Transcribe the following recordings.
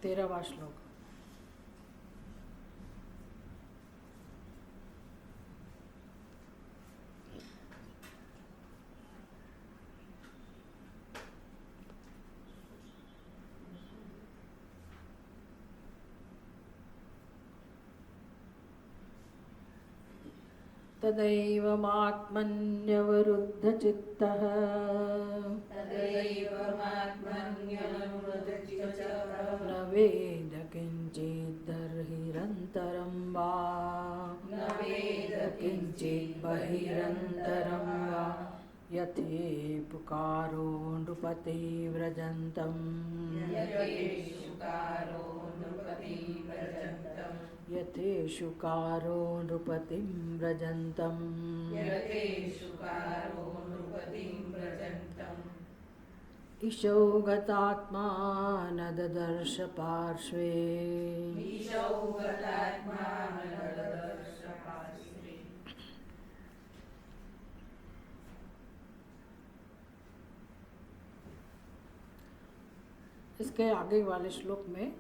13वां श्लोक। तदैवमात्मन्यवरुद्धचित्तः न वेद किञ्चिदर्हिरन्तरं वा किञ्चिद्बहिरन्तरं वा यथे पुकारो नृपतिव्रजन्तम् यथेषुकारो नृपतिं व्रजन्तम् ईशौ गतात्मा न ददर्श पार्श्वे इसके आगे वाले श्लोक में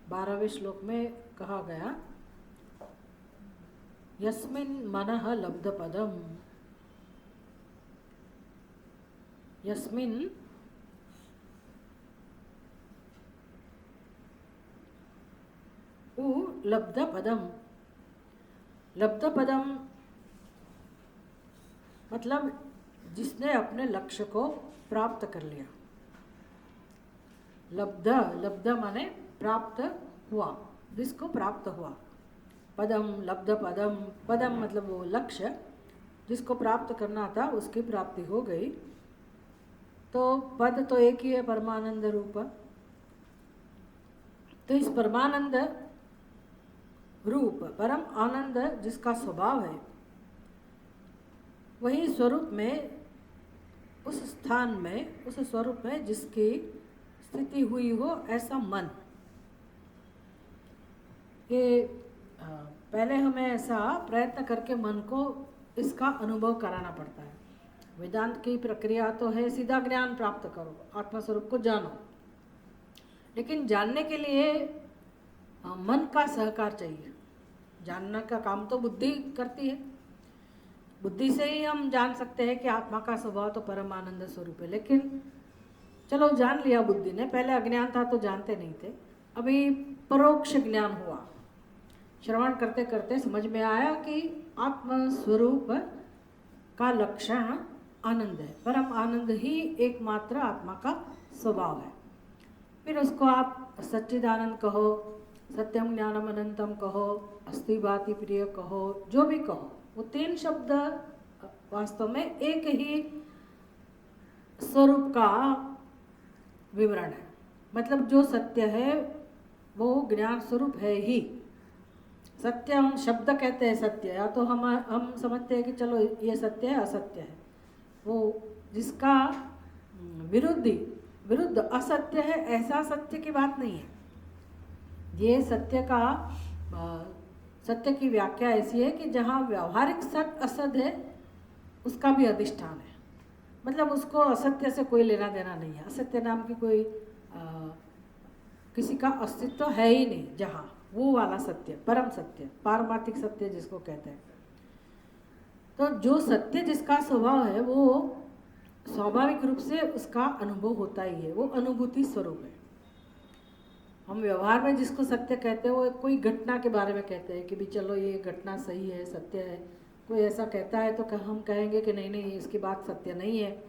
12वें श्लोक में कहा गया यस्मिन् मनः लब्धपदम्, यस्मिन् लब्धपदम, लब्धपदम मतलब जिसने अपने लक्ष्य को प्राप्त कर लिया। लब्ध, लब्ध माने प्राप्त हुआ, जिसको प्राप्त हुआ। पदम, लब्ध पदम, पदम मतलब वो लक्ष्य जिसको प्राप्त करना था उसकी प्राप्ति हो गई। तो पद तो एक ही है, परमानंद रूप। तो इस परमानंद रूप परम आनंद जिसका स्वभाव है, वही स्वरूप में, उस स्थान में, उस स्वरूप में जिसकी स्थिति हुई हो, ऐसा मन। ये पहले हमें ऐसा प्रयत्न करके मन को इसका अनुभव कराना पड़ता है। वेदांत की प्रक्रिया तो है सीधा ज्ञान प्राप्त करो, आत्मस्वरूप को जानो, लेकिन जानने के लिए मन का सहकार चाहिए। जानने का काम तो बुद्धि करती है, बुद्धि से ही हम जान सकते हैं कि आत्मा का स्वभाव तो परम आनंद स्वरूप है। लेकिन चलो जान लिया बुद्धि ने, पहले अज्ञान था तो जानते नहीं थे, अभी परोक्ष ज्ञान हुआ। श्रवण करते करते समझ में आया कि आत्म स्वरूप का लक्षण आनंद है, परम आनंद ही एकमात्र आत्मा का स्वभाव है। फिर उसको आप सच्चिदानंद कहो, सत्यम ज्ञानम अनंतम कहो, अस्ति भाति प्रिय कहो, जो भी कहो, वो तीन शब्द वास्तव में एक ही स्वरूप का विवरण है। मतलब जो सत्य है वो ज्ञान स्वरूप है ही। सत्य हम शब्द कहते हैं सत्य, या तो हम समझते हैं कि चलो ये सत्य है, असत्य है। वो जिसका विरुद्ध असत्य है, ऐसा सत्य की बात नहीं है। ये सत्य का सत्य की व्याख्या ऐसी है कि जहाँ व्यावहारिक सत्य असत है उसका भी अधिष्ठान है। मतलब उसको असत्य से कोई लेना देना नहीं है। असत्य नाम की कोई किसी का अस्तित्व है ही नहीं। जहाँ वो वाला सत्य, परम सत्य, पारमार्थिक सत्य जिसको कहते हैं। तो जो सत्य जिसका स्वभाव है वो स्वाभाविक रूप से उसका अनुभव होता ही है, वो अनुभूति स्वरूप है। हम व्यवहार में जिसको सत्य कहते हैं वो कोई घटना के बारे में कहते हैं कि भी चलो ये घटना सही है, सत्य है। कोई ऐसा कहता है तो हम कहेंगे कि नहीं नहीं, इसकी बात सत्य नहीं है,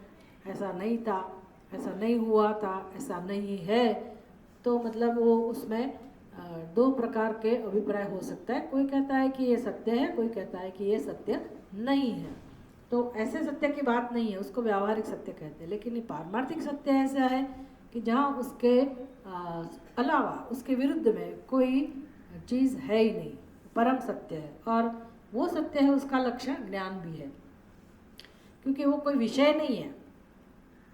ऐसा नहीं था, ऐसा नहीं हुआ था, ऐसा नहीं है। तो मतलब वो उसमें दो प्रकार के अभिप्राय हो सकता है। कोई कहता है कि ये सत्य है, कोई कहता है कि ये सत्य नहीं है। तो ऐसे सत्य की बात नहीं है, उसको व्यावहारिक सत्य कहते हैं। लेकिन ये पारमार्थिक सत्य ऐसा है कि जहाँ उसके अलावा, उसके विरुद्ध में कोई चीज़ है ही नहीं, परम सत्य है। और वो सत्य है, उसका लक्षण ज्ञान भी है, क्योंकि वो कोई विषय नहीं है।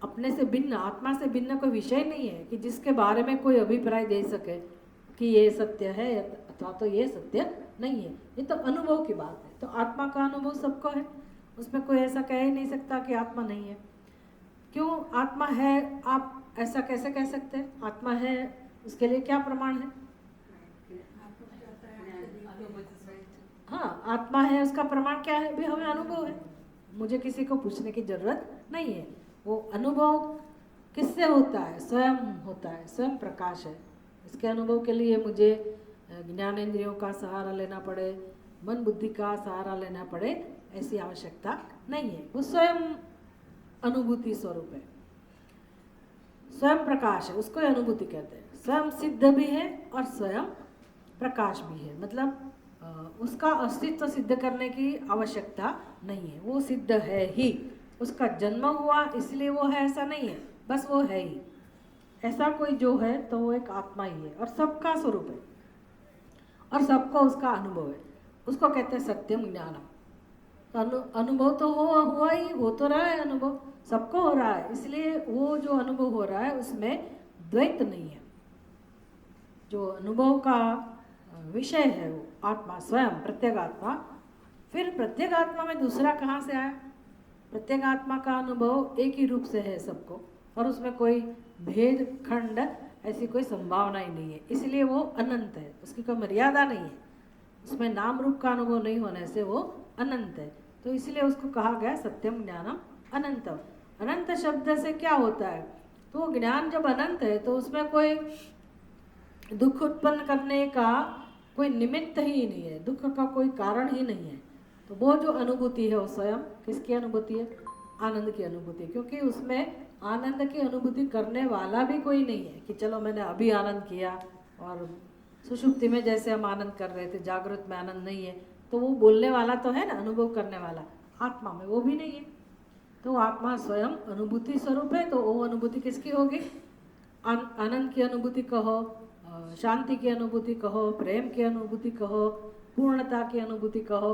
अपने से भिन्न, आत्मा से भिन्न कोई विषय नहीं है कि जिसके बारे में कोई अभिप्राय दे सके कि ये सत्य है अथवा तो ये सत्य नहीं है। ये तो अनुभव की बात है। तो आत्मा का अनुभव सबको है, उसमें कोई ऐसा कह ही नहीं सकता कि आत्मा नहीं है। क्यों आत्मा है आप ऐसा कैसे कह सकते हैं? आत्मा है उसके लिए क्या प्रमाण है? हाँ, आत्मा है, उसका प्रमाण क्या है? भी हमें अनुभव है, मुझे किसी को पूछने की जरूरत नहीं है। वो अनुभव किससे होता है? स्वयं होता है, स्वयं प्रकाश है। इसके अनुभव के लिए मुझे ज्ञानेंद्रियों का सहारा लेना पड़े, मन बुद्धि का सहारा लेना पड़े, ऐसी आवश्यकता नहीं है। वो स्वयं अनुभूति स्वरूप है, स्वयं प्रकाश है, उसको अनुभूति कहते हैं। स्वयं सिद्ध भी है और स्वयं प्रकाश भी है, मतलब उसका अस्तित्व सिद्ध करने की आवश्यकता नहीं है, वो सिद्ध है ही। उसका जन्म हुआ इसलिए वो है ऐसा नहीं है, बस वो है ही। ऐसा कोई जो है तो वो एक आत्मा ही है और सबका स्वरूप है और सबको उसका अनुभव है, उसको कहते हैं सत्यम ज्ञानम। अनुभव तो हुआ ही, हो तो रहा है, अनुभव सबको हो रहा है, इसलिए वो जो अनुभव हो रहा है उसमें द्वैत नहीं है। जो अनुभव का विषय है वो आत्मा स्वयं, प्रत्येगात्मा। फिर प्रत्येगात्मा में दूसरा कहाँ से आया? प्रत्येगात्मा का अनुभव एक ही रूप से है सबको, और उसमें कोई भेद खंड ऐसी कोई संभावना ही नहीं है, इसलिए वो अनंत है, उसकी कोई मर्यादा नहीं है। उसमें नाम रूप का अनुभव नहीं होने से वो अनंत है, तो इसलिए उसको कहा गया सत्यम ज्ञानम अनंतम। अनंत शब्द से क्या होता है? तो ज्ञान जब अनंत है तो उसमें कोई दुख उत्पन्न करने का कोई निमित्त ही नहीं है, दुख का कोई कारण ही नहीं है। तो वो जो अनुभूति है वो स्वयं किसकी अनुभूति है? आनंद की अनुभूति, क्योंकि उसमें आनंद की अनुभूति करने वाला भी कोई नहीं है कि चलो मैंने अभी आनंद किया, और सुषुप्ति में जैसे हम आनंद कर रहे थे, जागृत में आनंद नहीं है, तो वो बोलने वाला तो है ना, अनुभव करने वाला। आत्मा में वो भी नहीं है, तो आत्मा स्वयं अनुभूति स्वरूप है। तो वो अनुभूति किसकी होगी? आनंद की अनुभूति कहो, शांति की अनुभूति कहो, प्रेम की अनुभूति कहो, पूर्णता की अनुभूति कहो,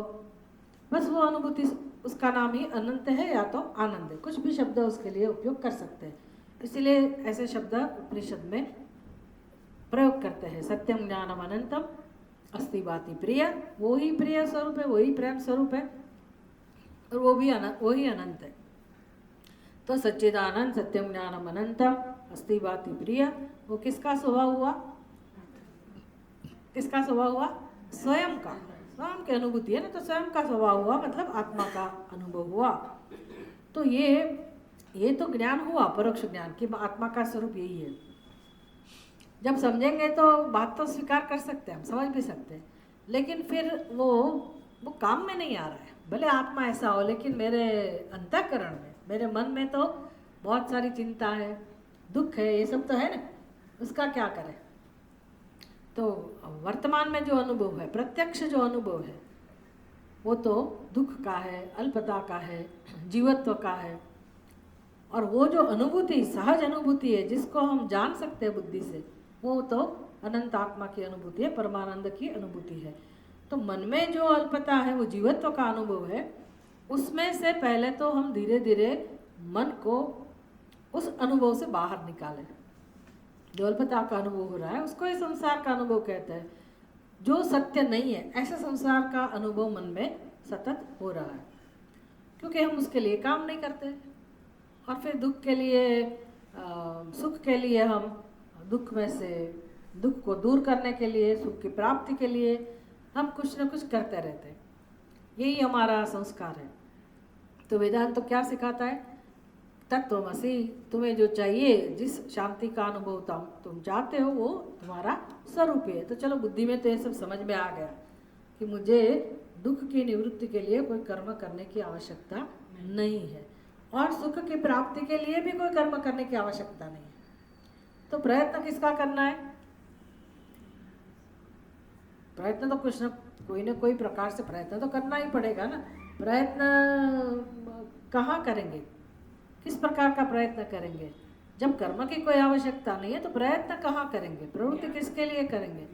बस वो अनुभूति, उसका नाम ही अनंत है या तो आनंद है। कुछ भी शब्द उसके लिए उपयोग कर सकते हैं, इसीलिए ऐसे शब्द उपनिषद में प्रयोग करते हैं। सत्यम ज्ञानम अनंतम अस्ति भाति प्रिय, वो ही प्रिय स्वरूप है, वही प्रेम स्वरूप है, और वो ही अनंत है। तो सच्चिदानंद सत्यम ज्ञानम अनंतम अस्ति भाति प्रिय, वो किसका स्वभाव हुआ? किसका स्वभाव हुआ? स्वयं का, स्वयं की अनुभूति है ना, तो स्वयं का स्वभाव हुआ, मतलब आत्मा का अनुभव हुआ। तो ये तो ज्ञान हुआ, परोक्ष ज्ञान कि आत्मा का स्वरूप यही है। जब समझेंगे तो बात तो स्वीकार कर सकते हैं, हम समझ भी सकते हैं, लेकिन फिर वो काम में नहीं आ रहा है। भले आत्मा ऐसा हो, लेकिन मेरे अंतःकरण में, मेरे मन में तो बहुत सारी चिंता है, दुख है, ये सब तो है ना, उसका क्या करें? तो वर्तमान में जो अनुभव है, प्रत्यक्ष जो अनुभव है, वो तो दुख का है, अल्पता का है, जीवत्व का है। और वो जो अनुभूति, सहज अनुभूति है, जिसको हम जान सकते हैं बुद्धि से, वो तो अनंत आत्मा की अनुभूति है, परमानंद की अनुभूति है। तो मन में जो अल्पता है, वो जीवत्व का अनुभव है। उसमें से पहले तो हम धीरे धीरे मन को उस अनुभव से बाहर निकालें। जो अल्पता का अनुभव हो रहा है उसको ही संसार का अनुभव कहते हैं। जो सत्य नहीं है, ऐसे संसार का अनुभव मन में सतत हो रहा है, क्योंकि हम उसके लिए काम नहीं करते। और फिर दुख के लिए, सुख के लिए, हम दुख में से, दुख को दूर करने के लिए, सुख की प्राप्ति के लिए हम कुछ न कुछ करते रहते हैं। यही हमारा संस्कार है। तो वेदांत तो क्या सिखाता है? तत्वमसि, तुम्हें जो चाहिए, जिस शांति का अनुभव तुम चाहते हो, वो तुम्हारा स्वरूप है। तो चलो, बुद्धि में तो ये सब समझ में आ गया कि मुझे दुख की निवृत्ति के लिए कोई कर्म करने की आवश्यकता नहीं है, और सुख की प्राप्ति के लिए भी कोई कर्म करने की आवश्यकता नहीं है। तो प्रयत्न किसका करना है? प्रयत्न तो कुछ न कोई प्रकार से प्रयत्न तो करना ही पड़ेगा ना। प्रयत्न कहाँ करेंगे, किस प्रकार का प्रयत्न करेंगे? जब कर्म की कोई आवश्यकता नहीं है तो प्रयत्न कहाँ करेंगे? प्रवृत्ति किसके लिए करेंगे?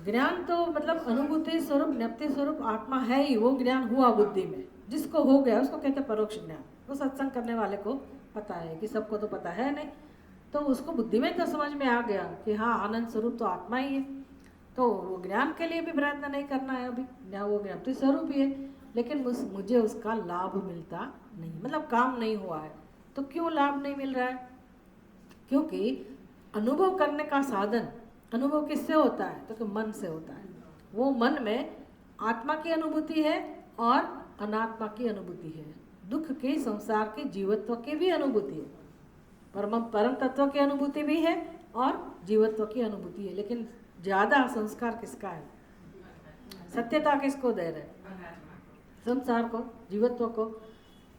ज्ञान तो मतलब अनुभूति स्वरूप, ज्ञप्ति स्वरूप आत्मा है ही, वो ज्ञान हुआ बुद्धि में, जिसको हो गया उसको कहते हैं परोक्ष ज्ञान। वो सत्संग करने वाले को पता है, कि सबको तो पता है नहीं, तो उसको बुद्धि में तो समझ में आ गया कि हाँ, आनंद स्वरूप तो आत्मा ही है। तो वो ज्ञान के लिए भी प्रयत्न नहीं करना है अभी, वो ज्ञप्ति स्वरूप ही है, लेकिन मुझे उसका लाभ मिलता नहीं, मतलब काम नहीं हुआ है। तो क्यों लाभ नहीं मिल रहा है? क्योंकि अनुभव करने का साधन, अनुभव किससे होता है? तो कि मन से होता है। वो मन में आत्मा की अनुभूति है और अनात्मा की अनुभूति है, दुख की, संसार की, जीवत्व की भी अनुभूति है, परम तत्व की अनुभूति भी है और जीवत्व की अनुभूति है। लेकिन ज़्यादा संस्कार किसका है? सत्यता किसको दे रहे? संसार को, जीवत्व को।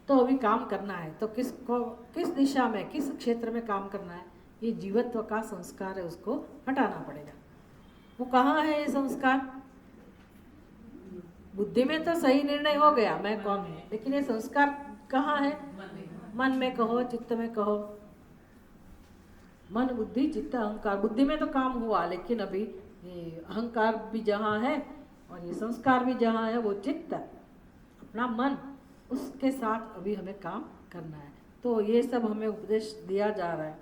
तो अभी काम करना है तो किसको, किस दिशा में, किस क्षेत्र में काम करना है? ये जीवत्व का संस्कार है, उसको हटाना पड़ेगा। वो कहाँ है ये संस्कार? बुद्धि में तो सही निर्णय हो गया मैं कौन हूँ, लेकिन ये संस्कार कहाँ है? मन में कहो, चित्त में कहो। मन, बुद्धि, चित्त, अहंकार। बुद्धि में तो काम हुआ, लेकिन अभी ये अहंकार भी जहाँ है और ये संस्कार भी जहाँ है, वो चित्त, अपना मन, उसके साथ अभी हमें काम करना है। तो ये सब हमें उपदेश दिया जा रहा है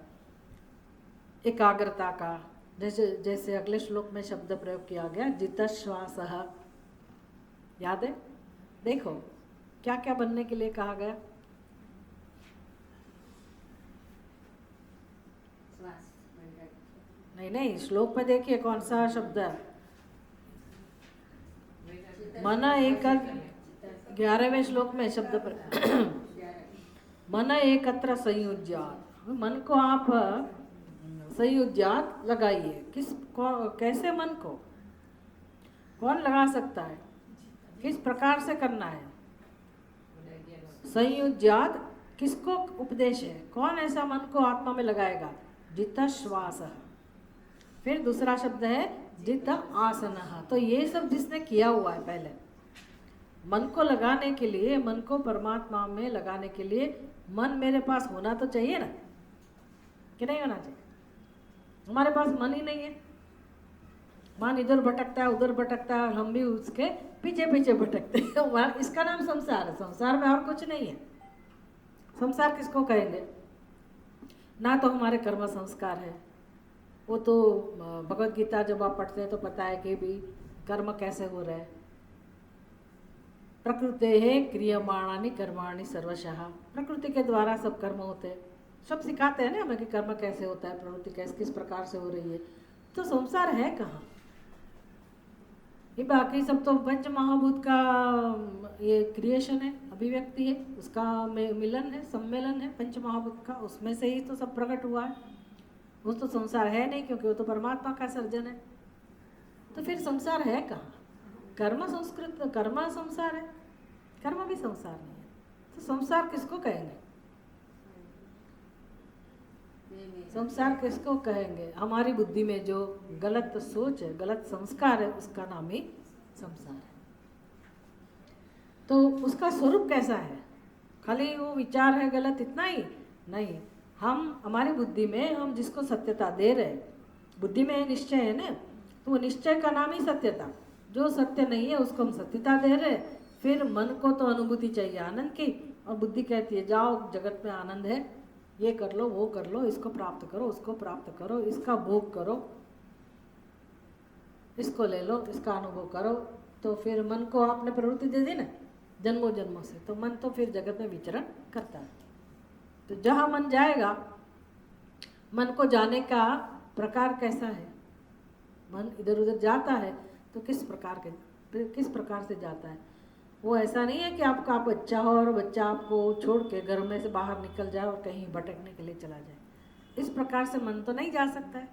एकाग्रता का। जैसे अगले श्लोक में शब्द प्रयोग किया गया, जितश्वासः, याद है? देखो क्या क्या बनने के लिए कहा गया। नहीं, श्लोक में देखिए कौन सा शब्द है। मन एक, 11वें श्लोक में शब्द पर मन एकत्र संयुज्यात्। मन को आप संयुज्यात् लगाइए। कैसे मन को कौन लगा सकता है? किस प्रकार से करना है? संयुज्यात् किसको उपदेश है? कौन ऐसा मन को आत्मा में लगाएगा? जितश्वासः। फिर दूसरा शब्द है जित आसनः। तो ये सब जिसने किया हुआ है, पहले मन को लगाने के लिए, मन को परमात्मा में लगाने के लिए मन मेरे पास होना तो चाहिए ना, कि नहीं होना चाहिए? हमारे पास मन ही नहीं है। मन इधर भटकता है, उधर भटकता है, और हम भी उसके पीछे पीछे भटकते हैं। इसका नाम संसार है। संसार में और कुछ नहीं है। संसार किसको कहेंगे? ना तो हमारे कर्म संस्कार है, वो तो भगवत गीता जब आप पढ़ते हैं तो पता है कि भी कर्म कैसे हो रहे हैं। प्रकृते क्रियमाणानि कर्माणि सर्वशः। प्रकृति के द्वारा सब कर्म होते हैं। सब सिखाते हैं ना हमें कि कर्म कैसे होता है, प्रवृत्ति कैसे, किस प्रकार से हो रही है। तो संसार है कहाँ? ये बाकी सब तो पंच महाभूत का ये क्रिएशन है, अभिव्यक्ति है, उसका मिलन है, सम्मेलन है पंच महाभूत का। उसमें से ही तो सब प्रकट हुआ है। वो तो संसार है नहीं, क्योंकि वो तो परमात्मा का सर्जन है। तो फिर संसार है कहाँ? कर्म संस्कृत, कर्म संसार है, कर्म भी संसार नहीं है। तो संसार किसको कहेंगे? संसार किसको कहेंगे? हमारी बुद्धि में जो गलत सोच है, गलत संस्कार है, उसका नाम ही संसार है। तो उसका स्वरूप कैसा है? खाली वो विचार है गलत, इतना ही नहीं। हम हमारी बुद्धि में हम जिसको सत्यता दे रहे हैं, बुद्धि में निश्चय है ना, तो वो निश्चय का नाम ही सत्यता। जो सत्य नहीं है उसको हम सत्यता दे रहे हैं। फिर मन को तो अनुभूति चाहिए आनंद की, और बुद्धि कहती है जाओ जगत में आनंद है, ये कर लो, वो कर लो, इसको प्राप्त करो, उसको प्राप्त करो, इसका भोग करो, इसको ले लो, इसका अनुभव करो। तो फिर मन को आपने प्रवृत्ति दे दी ना जन्मों जन्मों से, तो मन तो फिर जगत में विचरण करता है। तो जहाँ मन जाएगा, मन को जाने का प्रकार कैसा है? मन इधर उधर जाता है तो किस प्रकार से जाता है? वो ऐसा नहीं है कि आपका बच्चा हो और बच्चा आपको छोड़ के घर में से बाहर निकल जाए और कहीं भटकने के लिए चला जाए। इस प्रकार से मन तो नहीं जा सकता है।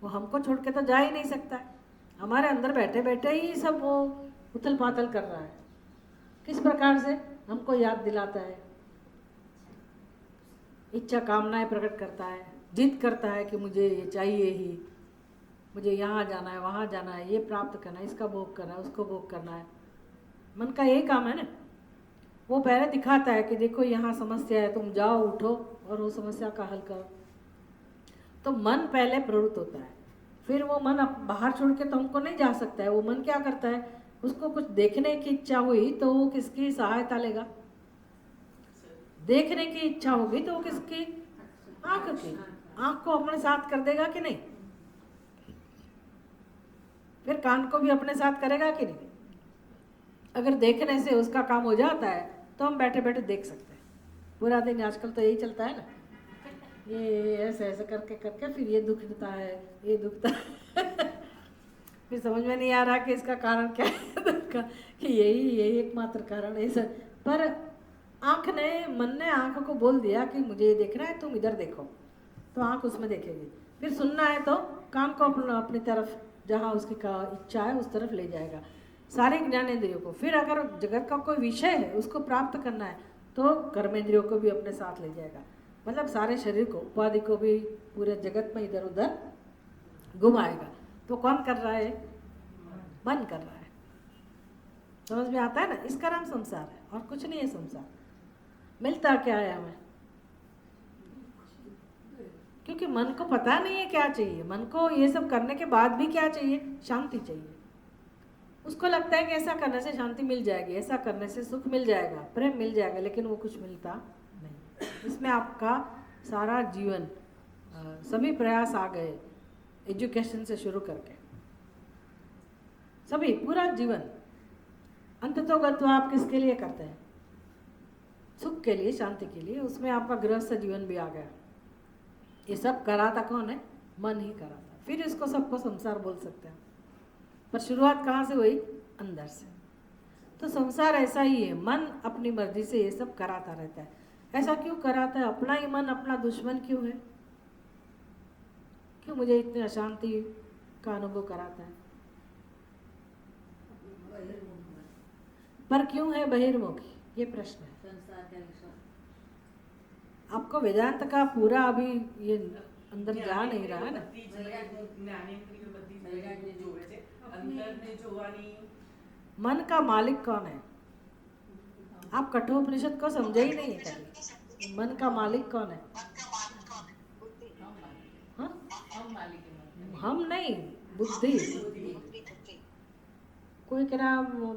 वो हमको छोड़ के तो जा ही नहीं सकता है। हमारे अंदर बैठे बैठे ही सब वो उथल पाथल कर रहा है। किस प्रकार से हमको याद दिलाता है, इच्छा कामनाएं प्रकट करता है, जिद करता है कि मुझे ये चाहिए ही, मुझे यहाँ जाना है, वहाँ जाना है, ये प्राप्त करना है, इसका भोग करना है, उसको भोग करना है। मन का यही काम है ना। वो पहले दिखाता है कि देखो यहाँ समस्या है, तुम जाओ, उठो और वो समस्या का हल करो। तो मन पहले प्रवृत्त होता है, फिर वो मन बाहर छोड़ के तो हमको नहीं जा सकता है। वो मन क्या करता है, उसको कुछ देखने की इच्छा हुई तो वो किसकी सहायता लेगा? देखने की इच्छा होगी तो वो किसकी? आँख की। आँख को अपने साथ कर देगा कि नहीं? फिर कान को भी अपने साथ करेगा कि नहीं? अगर देखने से उसका काम हो जाता है तो हम बैठे बैठे देख सकते हैं पूरा दिन। आजकल तो यही चलता है ना, ये ऐसे ऐसे करके करके फिर ये दुखता है, ये दुखता है। फिर समझ में नहीं आ रहा कि इसका कारण क्या है दुख का, कि यही एकमात्र कारण है सब। पर मन ने आँख को बोल दिया कि मुझे ये देखना है, तुम इधर देखो, तो आँख उसमें देखेगी। फिर सुनना है तो कान को अपनी तरफ, जहाँ उसकी इच्छा है उस तरफ ले जाएगा सारे ज्ञानेंद्रियों को। फिर अगर जगत का कोई विषय है उसको प्राप्त करना है तो कर्मेंद्रियों को भी अपने साथ ले जाएगा। मतलब सारे शरीर को, उपाधि को भी पूरे जगत में इधर उधर घुमाएगा। तो कौन कर रहा है? मन कर रहा है। समझ में आता है ना? इसका नाम संसार है और कुछ नहीं है संसार। मिलता क्या है हमें? क्योंकि मन को पता नहीं है क्या चाहिए। मन को ये सब करने के बाद भी क्या चाहिए? शांति चाहिए। उसको लगता है कि ऐसा करने से शांति मिल जाएगी, ऐसा करने से सुख मिल जाएगा, प्रेम मिल जाएगा, लेकिन वो कुछ मिलता नहीं। इसमें आपका सारा जीवन, सभी प्रयास आ गए, एजुकेशन से शुरू करके सभी, पूरा जीवन अंततोगत्वा आप किसके लिए करते हैं? सुख के लिए, शांति के लिए। उसमें आपका गृहस्थ जीवन भी आ गया। ये सब कराता कौन है? मन ही कराता। फिर इसको सबको संसार बोल सकते हैं। पर शुरुआत कहाँ से हुई? अंदर से। तो संसार ऐसा ही है, मन अपनी मर्जी से ये सब कराता रहता है। ऐसा क्यों कराता है? अपना ही मन अपना दुश्मन क्यों है? क्यों मुझे इतनी अशांति का अनुभव कराता है? पर क्यों है बहिर्मुखी? ये प्रश्न है। आपको वेदांत का पूरा अभी ये अंदर जा नहीं रहा है ना। मन का मालिक कौन है? आप कठोपनिषद को समझे ही नहीं है कभी। मन का मालिक कौन है? हाँ? हम नहीं, बुद्धि। કોઈ કે ના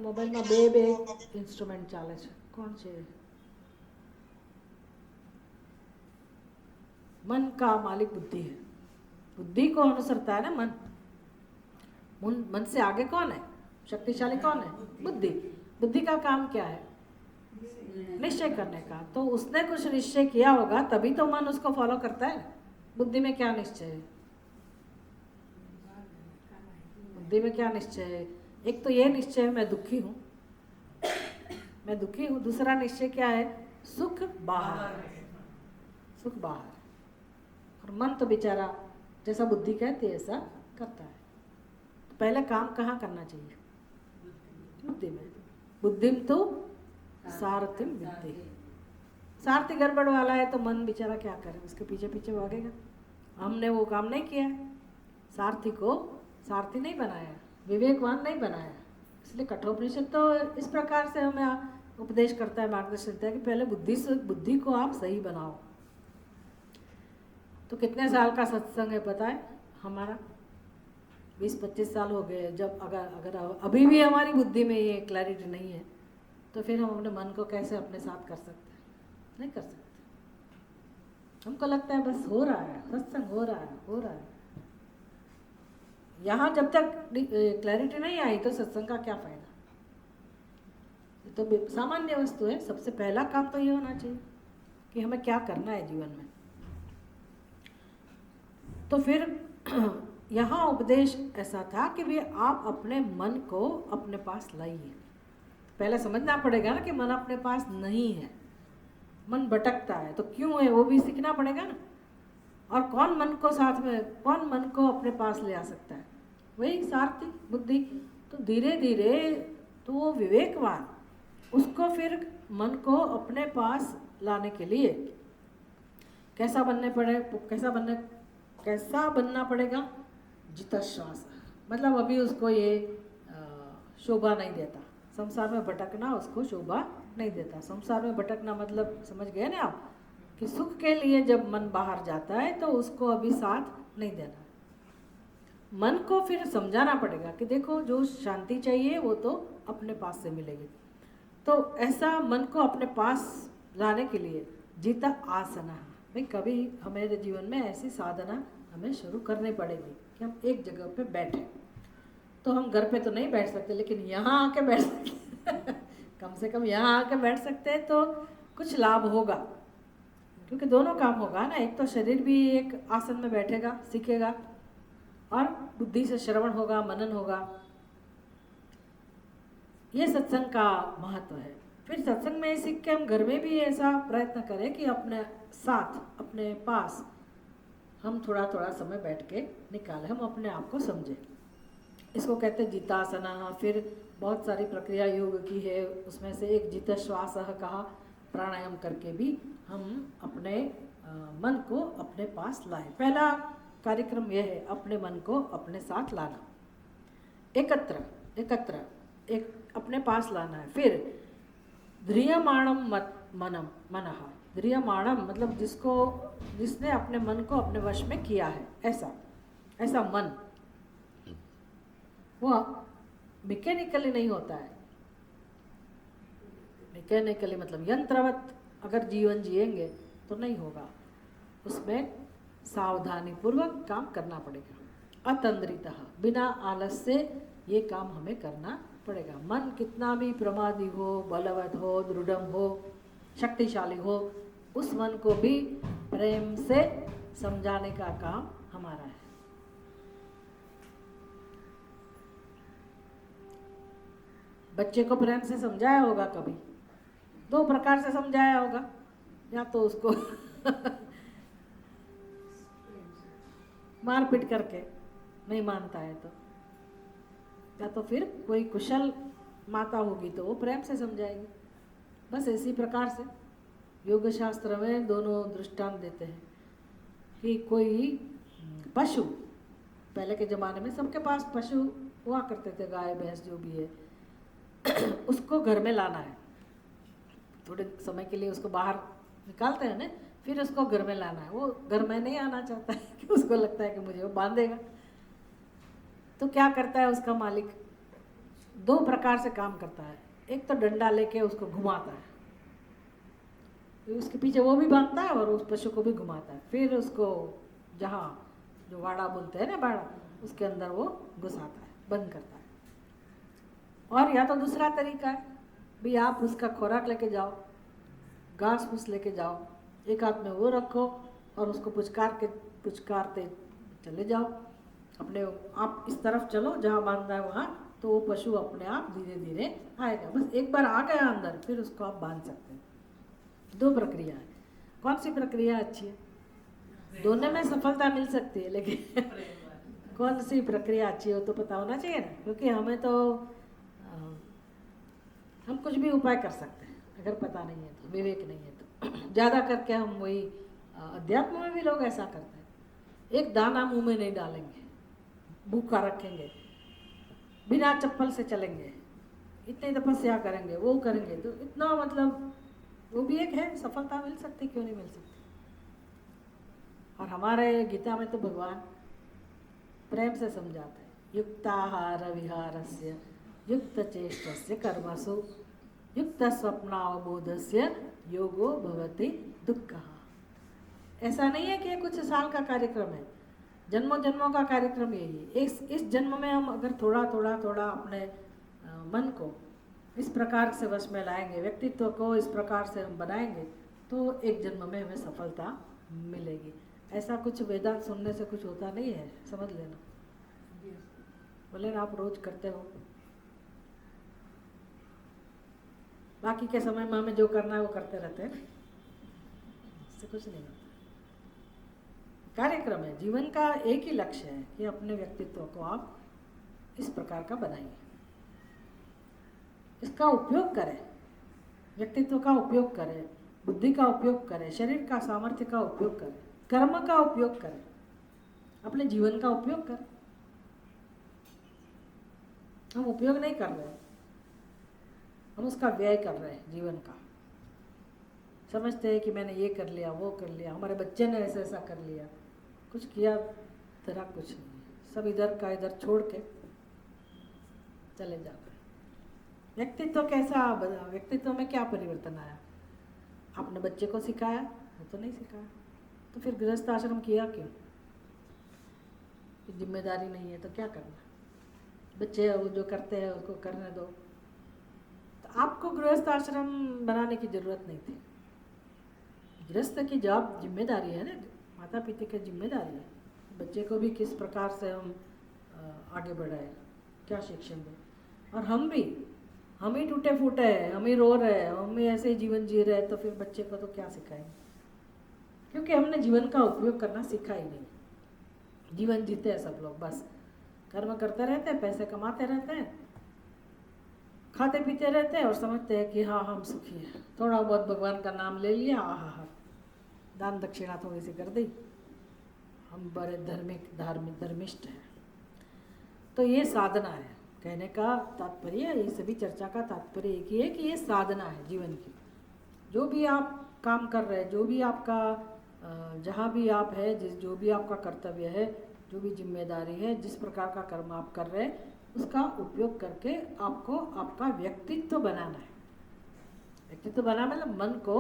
મોબાઈલમાં બે ઇન્સ્ટ્રુમેન્ટ ચાલે છે, કોણ છે? मन का मालिक बुद्धि है। बुद्धि को अनुसरता है ना मन। मन से आगे कौन है? शक्तिशाली कौन है? बुद्धि। बुद्धि का काम क्या है? निश्चय करने का। तो उसने कुछ निश्चय किया होगा तभी तो मन उसको फॉलो करता है। बुद्धि में क्या निश्चय है? बुद्धि में क्या निश्चय है? एक तो ये निश्चय है मैं दुखी हूँ, मैं दुखी हूँ। दूसरा निश्चय क्या है? सुख बाहर, सुख बाहर। और मन तो बेचारा जैसा बुद्धि कहती है ऐसा करता है। तो पहले काम कहाँ करना चाहिए? बुद्धि में। बुद्धिम तो सारथिम विद्धि। सारथी गड़बड़ वाला है तो मन बेचारा क्या करे? उसके पीछे पीछे भागेगा। हमने वो काम नहीं किया है। सारथी को सारथी नहीं बनाया, विवेकवान नहीं बनाया। इसलिए कठोपनिषद तो इस प्रकार से हमें उपदेश करता है, मार्गदर्शन देता है कि पहले बुद्धि को आप सही बनाओ। तो कितने साल का सत्संग है पता है हमारा? 20-25 साल हो गए। जब अगर अभी भी हमारी बुद्धि में ये क्लैरिटी नहीं है तो फिर हम अपने मन को कैसे अपने साथ कर सकते हैं? नहीं कर सकते। हमको लगता है बस हो रहा है, सत्संग हो रहा है, हो रहा है। यहाँ जब तक क्लैरिटी नहीं आई तो सत्संग का क्या फायदा? तो सामान्य वस्तु है। सबसे पहला काम तो ये होना चाहिए कि हमें क्या करना है जीवन में। तो फिर यहाँ उपदेश ऐसा था कि भी आप अपने मन को अपने पास लाइए। पहले समझना पड़ेगा ना कि मन अपने पास नहीं है, मन भटकता है। तो क्यों है वो भी सीखना पड़ेगा ना। और कौन मन को साथ में, कौन मन को अपने पास ले आ सकता है? वही सारथी बुद्धि। तो धीरे धीरे तो वो विवेकवान, उसको फिर मन को अपने पास लाने के लिए कैसा बनना पड़ेगा? जितश्वास। मतलब अभी उसको ये शोभा नहीं देता, संसार में भटकना उसको शोभा नहीं देता। संसार में भटकना मतलब समझ गए ना आप, कि सुख के लिए जब मन बाहर जाता है तो उसको अभी साथ नहीं देना। मन को फिर समझाना पड़ेगा कि देखो जो शांति चाहिए वो तो अपने पास से मिलेगी। तो ऐसा मन को अपने पास लाने के लिए जिता आसना, भाई कभी हमारे जीवन में ऐसी साधना हमें शुरू करनी पड़ेगी कि हम एक जगह पे बैठे। तो हम घर पे तो नहीं बैठ सकते, लेकिन यहाँ आके बैठ सकते कम से कम यहाँ आके बैठ सकते हैं तो कुछ लाभ होगा। क्योंकि दोनों काम होगा ना, एक तो शरीर भी एक आसन में बैठेगा, सीखेगा, और बुद्धि से श्रवण होगा, मनन होगा। ये सत्संग का महत्व है। फिर सत्संग में सीख के हम घर में भी ऐसा प्रयत्न करें कि अपने साथ, अपने पास हम थोड़ा थोड़ा समय बैठ के निकालें, हम अपने आप को समझें। इसको कहते हैं जितासना। फिर बहुत सारी प्रक्रिया योग की है, उसमें से एक जित श्वास कहा, प्राणायाम करके भी हम अपने मन को अपने पास लाएं। पहला कार्यक्रम यह है, अपने मन को अपने साथ लाना, एकत्र एक अपने पास लाना है। फिर ध्रियमाणम मनम मनः, ध्रियमाणम मतलब जिसने अपने मन को अपने वश में किया है, ऐसा मन। वो मैकेनिकली नहीं होता है। मैकेनिकली मतलब यंत्रवत अगर जीवन जिएंगे तो नहीं होगा, उसमें सावधानी पूर्वक काम करना पड़ेगा। अतंद्रितः, बिना आलस से ये काम हमें करना पड़ेगा। मन कितना भी प्रमादी हो, बलवत हो, दृढ़ हो, शक्तिशाली हो, उस मन को भी प्रेम से समझाने का काम हमारा है। बच्चे को प्रेम से समझाया होगा कभी, दो प्रकार से समझाया होगा, या तो उसको मार पीट करके नहीं मानता है तो, या तो फिर कोई कुशल माता होगी तो वो प्रेम से समझाएगी। बस इसी प्रकार से योग शास्त्र में दोनों दृष्टांत देते हैं कि कोई पशु, पहले के ज़माने में सबके पास पशु हुआ करते थे, गाय भैंस जो भी है, उसको घर में लाना है, थोड़े समय के लिए उसको बाहर निकालते हैं ना, फिर उसको घर में लाना है। वो घर में नहीं आना चाहता है कि उसको लगता है कि मुझे वो बांधेगा। तो क्या करता है उसका मालिक, दो प्रकार से काम करता है। एक तो डंडा लेके उसको घुमाता है, तो उसके पीछे वो भी बांधता है और उस पशु को भी घुमाता है। फिर उसको जहाँ जो वाड़ा बोलते हैं ना, बाड़ा, उसके अंदर वो घुसाता है, बंद करता है। और या तो दूसरा तरीका है, भी आप उसका खुराक लेके जाओ, घास फूस लेके जाओ, एक हाथ में वो रखो और उसको पुचकारते चले जाओ, अपने आप इस तरफ चलो जहाँ बांधना है वहाँ, तो वो पशु अपने आप धीरे धीरे आएगा। बस एक बार आ गया अंदर, फिर उसको आप बांध सकते हैं। दो प्रक्रिया है, कौन सी प्रक्रिया अच्छी है? दोनों में सफलता मिल सकती है, लेकिन कौन सी प्रक्रिया अच्छी हो तो पता होना चाहिए ना, क्योंकि हमें तो हम कुछ भी उपाय कर सकते हैं, अगर पता नहीं है तो, विवेक नहीं है तो। ज़्यादा करके हम वही अध्यात्म में भी लोग ऐसा करते हैं, एक दाना मुंह में नहीं डालेंगे, भूखा रखेंगे, बिना चप्पल से चलेंगे, इतनी तपस्या करेंगे, वो करेंगे, तो इतना मतलब वो भी एक है, सफलता मिल सकती, क्यों नहीं मिल सकती। और हमारे गीता में तो भगवान प्रेम से समझाते हैं, युक्ताहार विहारस्य युक्त चेष्टस्य कर्मसु युक्त स्वप्नावबोधस्य योगो भवति दुःखः। ऐसा नहीं है कि कुछ साल का कार्यक्रम है, जन्मों जन्मों का कार्यक्रम यही है। इस जन्म में हम अगर थोड़ा थोड़ा थोड़ा अपने मन को इस प्रकार से वश में लाएंगे, व्यक्तित्व को इस प्रकार से हम बनाएंगे, तो एक जन्म में हमें सफलता मिलेगी। ऐसा कुछ वेदांत सुनने से कुछ होता नहीं है, समझ लेना। बोले ना, आप रोज करते हो, बाकी के समय में हमें जो करना है वो करते रहते हैं, इससे कुछ नहीं होता। कार्यक्रम है, जीवन का एक ही लक्ष्य है कि अपने व्यक्तित्व को आप इस प्रकार का बनाइए, इसका उपयोग करें, व्यक्तित्व का उपयोग करें, बुद्धि का उपयोग करें, शरीर का सामर्थ्य का उपयोग करें, कर्म का उपयोग करें, अपने जीवन का उपयोग करें। हम उपयोग नहीं कर रहे, हम उसका व्यय कर रहे हैं जीवन का। समझते हैं कि मैंने ये कर लिया, वो कर लिया, हमारे बच्चे ने ऐसा ऐसा कर लिया, कुछ किया तेरा कुछ नहीं, सब इधर का इधर छोड़ के चले जाते। व्यक्तित्व कैसा बना, व्यक्तित्व में क्या परिवर्तन आया? आपने बच्चे को सिखाया? वो तो नहीं सिखाया, तो फिर गृहस्थ आश्रम किया क्यों? जिम्मेदारी नहीं है तो क्या करना, बच्चे वो जो करते हैं उसको करने दो। तो आपको गृहस्थ आश्रम बनाने की जरूरत नहीं थी, गृहस्थ की जवाब जिम्मेदारी है ना, माता पिता की जिम्मेदारी है, बच्चे को भी किस प्रकार से हम आगे बढ़ाए, क्या शिक्षण दें। और हम ही टूटे फूटे हैं, हम ही रो रहे हैं, हम ही ऐसे ही जीवन जी रहे हैं, तो फिर बच्चे को तो क्या सिखाएंगे, क्योंकि हमने जीवन का उपयोग करना सीखा ही नहीं। जीवन जीते हैं सब लोग, बस कर्म करते रहते हैं, पैसे कमाते रहते हैं, खाते पीते रहते हैं और समझते हैं कि हाँ हम सुखी हैं, थोड़ा बहुत भगवान का नाम ले लिया, आहा, दान दक्षिणा थोड़ी सी कर दी, हम बड़े धार्मिक धर्मिष्ठ हैं। तो ये साधना है, कहने का तात्पर्य, ये सभी चर्चा का तात्पर्य एक ही है कि ये साधना है जीवन की। जो भी आप काम कर रहे हैं, जो भी आपका जहाँ भी आप है, जो भी आपका कर्तव्य है, जो भी जिम्मेदारी है, जिस प्रकार का कर्म आप कर रहे हैं, उसका उपयोग करके आपको आपका व्यक्तित्व बनाना है। व्यक्तित्व बनाना मतलब मन को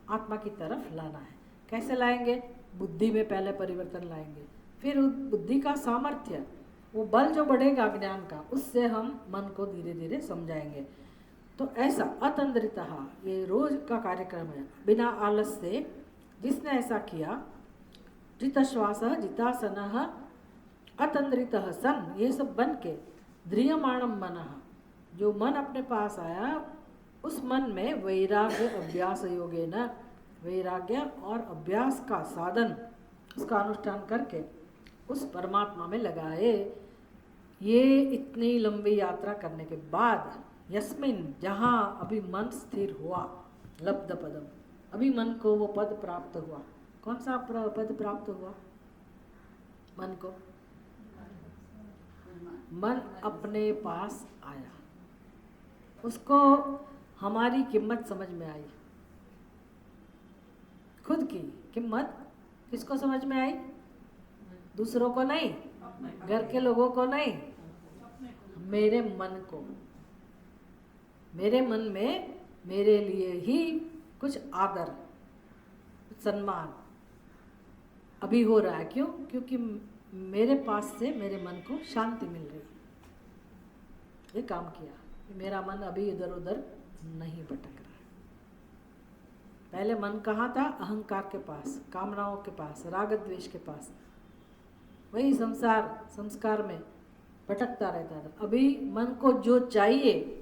आत्मा की तरफ लाना है। कैसे लाएंगे? बुद्धि में पहले परिवर्तन लाएंगे, फिर उस बुद्धि का सामर्थ्य, वो बल जो बढ़ेगा ज्ञान का, उससे हम मन को धीरे धीरे समझाएंगे। तो ऐसा अतंद्रितः, ये रोज का कार्यक्रम है, बिना आलस से जिसने ऐसा किया, जितश्वास जितासन अतंद्रितः सन, ये सब बन के ध्रियमाणम मनः, जो मन अपने पास आया, उस मन में वैराग्य अभ्यास योगेन, वैराग्य और अभ्यास का साधन, उसका अनुष्ठान करके उस परमात्मा में लगाए। ये इतनी लंबी यात्रा करने के बाद, यस्मिन, जहाँ अभी मन स्थिर हुआ, लब्ध पदम, अभी मन को वो पद प्राप्त हुआ। कौन सा पद प्राप्त हुआ मन को? मन अपने पास आया, उसको हमारी कीमत समझ में आई, खुद की कीमत किसको समझ में आई? दूसरों को नहीं, घर के लोगों को नहीं, मेरे मन को। मेरे मन में मेरे लिए ही कुछ आदर, सम्मान अभी हो रहा है। क्यों? क्योंकि मेरे पास से मेरे मन को शांति मिल रही। ये काम किया, मेरा मन अभी इधर उधर नहीं भटक रहा है। पहले मन कहाँ था? अहंकार के पास, कामनाओं के पास, राग द्वेष के पास, वही संस्कार में भटकता रहता था। अभी मन को जो चाहिए,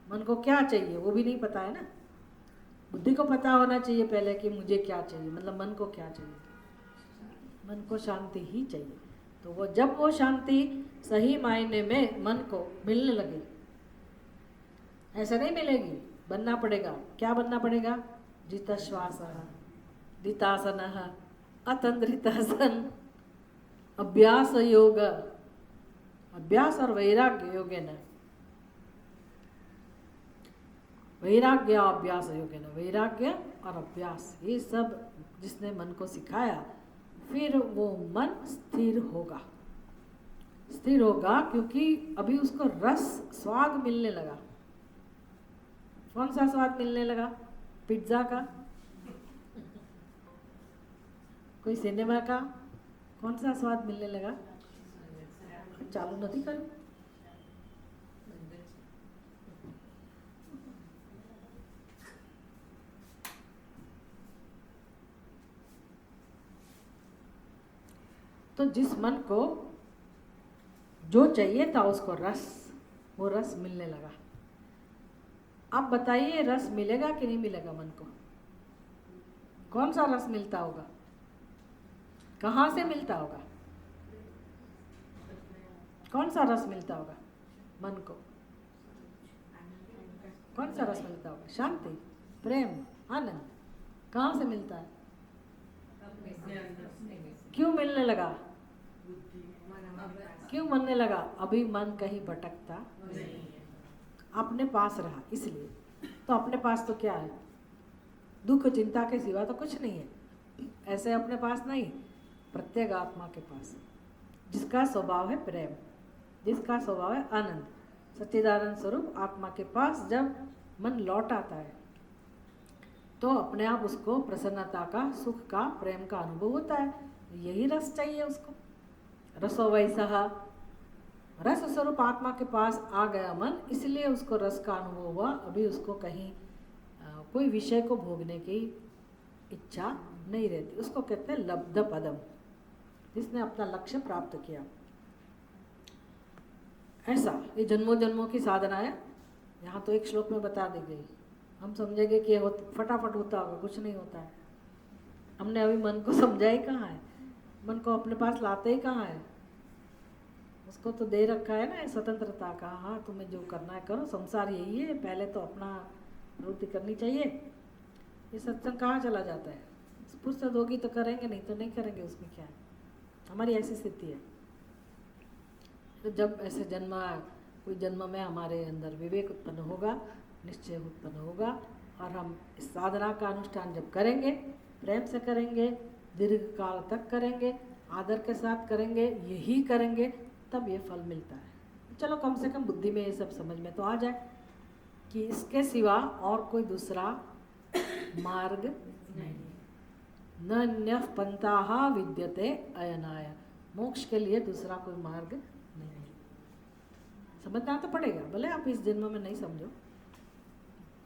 मन को क्या चाहिए वो भी नहीं पता है ना। बुद्धि को पता होना चाहिए पहले कि मुझे क्या चाहिए, मतलब मन को क्या चाहिए। मन को शांति ही चाहिए। तो वो जब वो शांति सही मायने में मन को मिलने लगे, ऐसा नहीं मिलेगी, बनना पड़ेगा। क्या बनना पड़ेगा? जितश्वास जितासन अतंद्रितासन अभ्यास योग, अभ्यास और वैराग्य योगे न, वैराग्य अभ्यास योगे न, वैराग्य और अभ्यास, ये सब जिसने मन को सिखाया, फिर वो मन स्थिर होगा। स्थिर होगा क्योंकि अभी उसको रस स्वाद मिलने लगा। कौन सा स्वाद मिलने लगा? पिज्जा का, कोई सिनेमा का, कौन सा स्वाद मिलने लगा? चालू नहीं करूं? तो जिस मन को जो चाहिए था उसको रस, वो रस मिलने लगा। आप बताइए रस मिलेगा कि नहीं मिलेगा मन को? कौन सा रस मिलता होगा? कहाँ से मिलता होगा? कौन सा रस मिलता होगा मन को? कौन सा रस मिलता होगा? शांति, प्रेम, आनंद। कहाँ से मिलता है? क्यों मिलने लगा? क्यों मिलने लगा? अभी मन कहीं भटकता अपने पास रहा, इसलिए। तो अपने पास तो क्या है? दुख चिंता के सिवा तो कुछ नहीं है। ऐसे अपने पास नहीं, प्रत्येक आत्मा के पास, जिसका स्वभाव है प्रेम, जिसका स्वभाव है आनंद, सच्चिदानंद स्वरूप आत्मा के पास जब मन लौट आता है तो अपने आप उसको प्रसन्नता का, सुख का, प्रेम का अनुभव होता है। यही रस चाहिए उसको। रसो वैसा, रस स्वरूप आत्मा के पास आ गया मन, इसलिए उसको रस का अनुभव हुआ। अभी उसको कहीं कोई विषय को भोगने की इच्छा नहीं रहती, उसको कहते हैं लब्ध पदम, जिसने अपना लक्ष्य प्राप्त किया। ऐसा ये जन्मों जन्मों की साधना है, यहाँ तो एक श्लोक में बता दी गई। हम समझेंगे कि फटाफट होता होगा, कुछ नहीं होता है। हमने अभी मन को समझा ही कहाँ है, मन को अपने पास लाते ही कहाँ है, उसको तो दे रखा है ना स्वतंत्रता का। हाँ तुम्हें जो करना है करो, संसार यही है, पहले तो अपना प्रवृत्ति करनी चाहिए। ये सत्संग कहाँ चला जाता है, फुर्सत होगी तो करेंगे, नहीं तो नहीं करेंगे, उसमें क्या है। हमारी ऐसी स्थिति है। तो जब ऐसे कोई जन्म में हमारे अंदर विवेक उत्पन्न होगा, निश्चय उत्पन्न होगा, और हम इस साधना का अनुष्ठान जब करेंगे, प्रेम से करेंगे, दीर्घ काल तक करेंगे, आदर के साथ करेंगे, यही करेंगे, तब ये फल मिलता है। चलो कम से कम बुद्धि में ये सब समझ में तो आ जाए कि इसके सिवा और कोई दूसरा मार्ग नहीं, न न्यः पंथाः विद्यते अयनाय, मोक्ष के लिए दूसरा कोई मार्ग नहीं। समझना तो पड़ेगा, भले आप इस जन्म में नहीं समझो,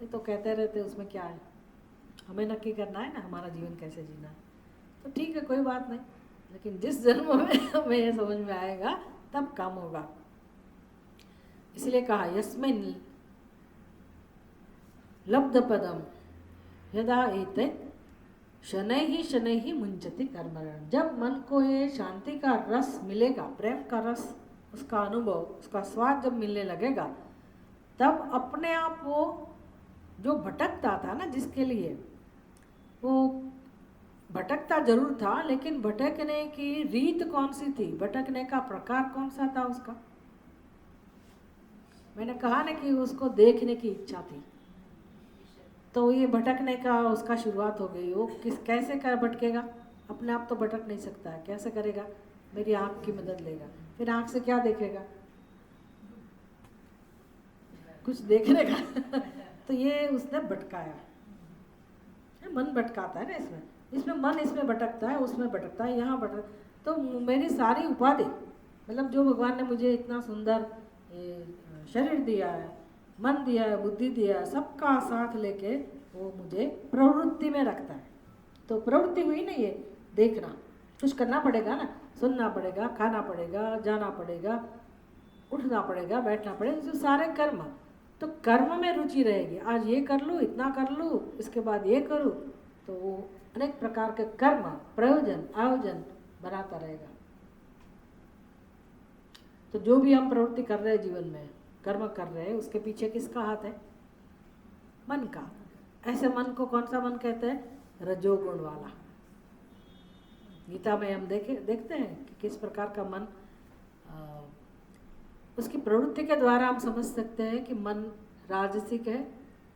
ये तो कहते रहते उसमें क्या है, हमें नक्की करना है ना हमारा जीवन कैसे जीना है। तो ठीक है, कोई बात नहीं, लेकिन जिस जन्म में हमें ये समझ में आएगा तब काम होगा। इसलिए कहा यस्मिन् लब्ध पदम यदा एतत् शनैः शनैः मुंचति कर्मणः, जब मन को ये शांति का रस मिलेगा, प्रेम का रस, उसका अनुभव, उसका स्वाद जब मिलने लगेगा, तब अपने आप वो जो भटकता था ना, जिसके लिए वो भटकता जरूर था, लेकिन भटकने की रीत कौन सी थी, भटकने का प्रकार कौन सा था उसका, मैंने कहा ना कि उसको देखने की इच्छा थी, तो ये भटकने का उसका शुरुआत हो गई। वो कैसे कर भटकेगा, अपने आप तो भटक नहीं सकता है, कैसे करेगा, मेरी आँख की मदद लेगा। फिर आँख से क्या देखेगा, कुछ देखने का तो ये उसने भटकाया, मन भटकाता है ना, इसमें मन इसमें भटकता है, उसमें भटकता है, यहाँ भटक। तो मेरी सारी उपाधि, मतलब जो भगवान ने मुझे इतना सुंदर शरीर दिया है, मन दिया है, बुद्धि दिया है, सबका साथ लेके वो मुझे प्रवृत्ति में रखता है। तो प्रवृत्ति हुई ना, ये देखना, कुछ करना पड़ेगा ना, सुनना पड़ेगा, खाना पड़ेगा, जाना पड़ेगा, उठना पड़ेगा, बैठना पड़ेगा, जो सारे कर्म, तो कर्म में रुचि रहेगी। आज ये कर लूँ, इतना कर लूँ, इसके बाद ये करूँ, तो वो अनेक प्रकार के कर्म, प्रयोजन, आयोजन बनाता रहेगा। तो जो भी हम प्रवृत्ति कर रहे हैं जीवन में, कर्म कर रहे हैं, उसके पीछे किसका हाथ है, मन का। ऐसे मन को कौन सा मन कहते हैं, रजोगुण वाला। गीता में हम देखते हैं कि किस प्रकार का मन, उसकी प्रवृत्ति के द्वारा हम समझ सकते हैं कि मन राजसिक है,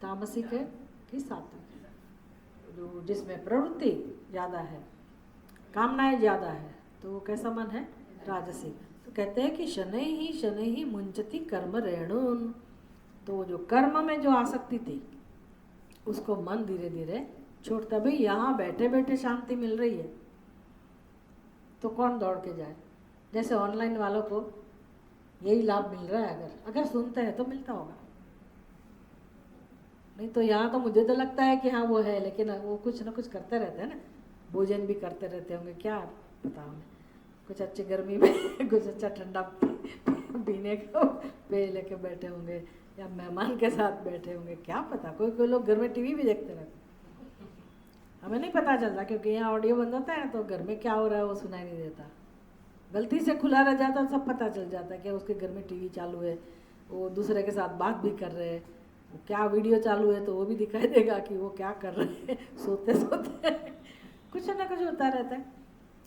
तामसिक है कि सात्विक है। जो जिसमें प्रवृत्ति ज़्यादा है, कामनाएं ज़्यादा है, तो वो कैसा मन है, राजसिक। तो कहते हैं कि शनैः मुंचति कर्म रेणुन, तो जो कर्म में जो आसक्ति थी उसको मन धीरे धीरे छोड़ता। भाई यहाँ बैठे बैठे शांति मिल रही है तो कौन दौड़ के जाए। जैसे ऑनलाइन वालों को यही लाभ मिल रहा है, अगर सुनते हैं तो मिलता होगा, नहीं तो यहाँ तो मुझे तो लगता है कि हाँ वो है, लेकिन वो कुछ ना कुछ करते रहते हैं ना, भोजन भी करते रहते होंगे, क्या पता हमें, कुछ अच्छी गर्मी में कुछ अच्छा ठंडा पीने को पे लेके बैठे होंगे, या मेहमान के साथ बैठे होंगे, क्या पता। कोई लोग घर में टीवी भी देखते रहते, हमें नहीं पता चलता, क्योंकि यहाँ ऑडियो बंद होता है ना, तो घर में क्या हो रहा है वो सुनाई नहीं देता। गलती से खुला रह जाता तो सब पता चल जाता है कि उसके घर में टीवी चालू है, वो दूसरे के साथ बात भी कर रहे हैं, वो क्या वीडियो चालू है तो वो भी दिखाई देगा कि वो क्या कर रहे हैं सोते सोते कुछ ना कुछ होता रहता है।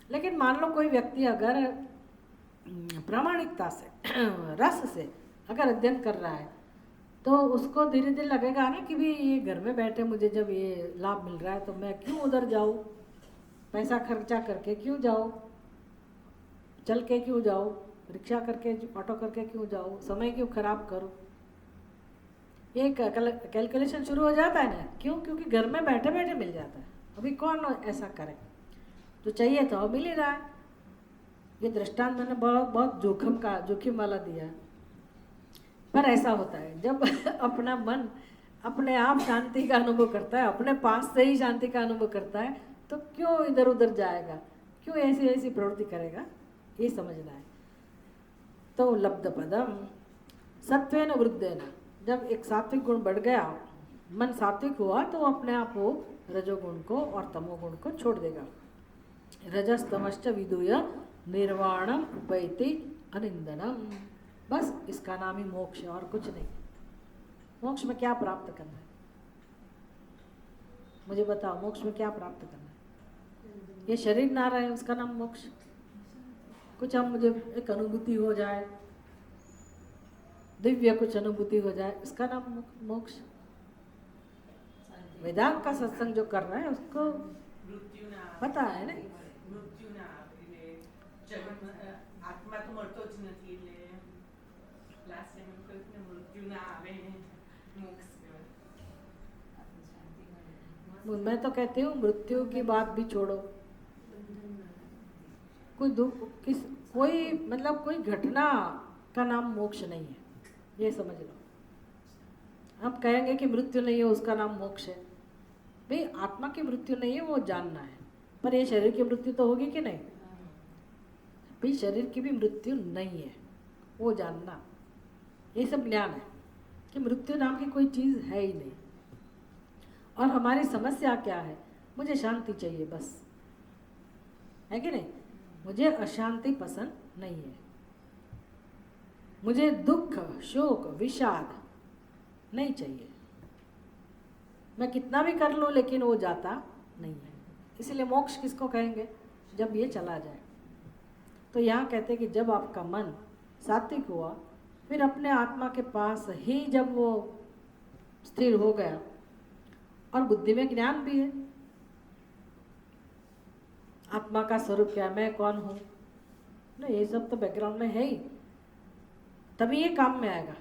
लेकिन मान लो कोई व्यक्ति अगर प्रामाणिकता से रस से अगर अध्ययन कर रहा है, तो उसको धीरे धीरे लगेगा ना कि भी ये घर में बैठे मुझे जब ये लाभ मिल रहा है तो मैं क्यों उधर जाऊँ, पैसा खर्चा करके क्यों जाऊँ, चल के क्यों जाऊँ, रिक्शा करके, ऑटो करके क्यों जाऊँ, समय क्यों खराब करूँ। ये कैलकुलेशन शुरू हो जाता है ना, क्यों, क्योंकि घर में बैठे बैठे मिल जाता है। अभी कौन ऐसा करे, जो चाहिए था वो मिल ही रहा है। ये दृष्टांत मैंने बहुत जोखिम वाला दिया है, पर ऐसा होता है जब अपना मन अपने आप शांति का अनुभव करता है, अपने पास से ही शांति का अनुभव करता है, तो क्यों इधर उधर जाएगा, क्यों ऐसी ऐसी प्रवृत्ति करेगा, ये समझना है। तो लब्ध पदम सत्वेन वृद्धेन, जब एक सात्विक गुण बढ़ गया, मन सात्विक हुआ, तो अपने आप वो रजोगुण को और तमोगुण को छोड़ देगा। रजस्तमश्च विदुय निर्वाणम उपैति अनिंदनम, बस इसका नाम ही मोक्ष है और कुछ नहीं। मोक्ष में क्या प्राप्त करना है, मुझे बताओ, मोक्ष में क्या प्राप्त करना है? ये शरीर ना रहे उसका नाम मोक्ष? कुछ हम मुझे एक अनुभूति हो जाए, दिव्य कुछ अनुभूति हो जाए, इसका नाम मोक्ष? वेदांत का सत्संग जो कर रहा है उसको पता है ना, આત્મા તો મળતો જ નથી, એટલે લાસ્ટ ટાઈમ એમ કહ્યું કે મૃત્યુ ના આવે ને મોક્ષ કહેવાય। मैं तो कहती हूँ मृत्यु की बात भी छोड़ो, कोई दुख कोई मतलब कोई घटना का नाम मोक्ष नहीं है, ये समझ लो। हम कहेंगे कि मृत्यु नहीं है उसका नाम मोक्ष है, भाई आत्मा की मृत्यु नहीं है वो जानना है, पर ये शरीर की मृत्यु तो होगी कि नहीं? भाई शरीर की भी मृत्यु नहीं है वो जानना, ये सब ज्ञान है कि मृत्यु नाम की कोई चीज़ है ही नहीं। और हमारी समस्या क्या है, मुझे शांति चाहिए बस, है कि नहीं? मुझे अशांति पसंद नहीं है, मुझे दुख शोक विषाद नहीं चाहिए, मैं कितना भी कर लूँ लेकिन वो जाता नहीं है। इसलिए मोक्ष किसको कहेंगे? जब ये चला जाए। तो यहाँ कहते हैं कि जब आपका मन सात्विक हुआ, फिर अपने आत्मा के पास ही जब वो स्थिर हो गया, और बुद्धि में ज्ञान भी है, आत्मा का स्वरूप क्या है, मैं कौन हूँ, ना ये सब तो बैकग्राउंड में है ही, तभी ये काम में आएगा।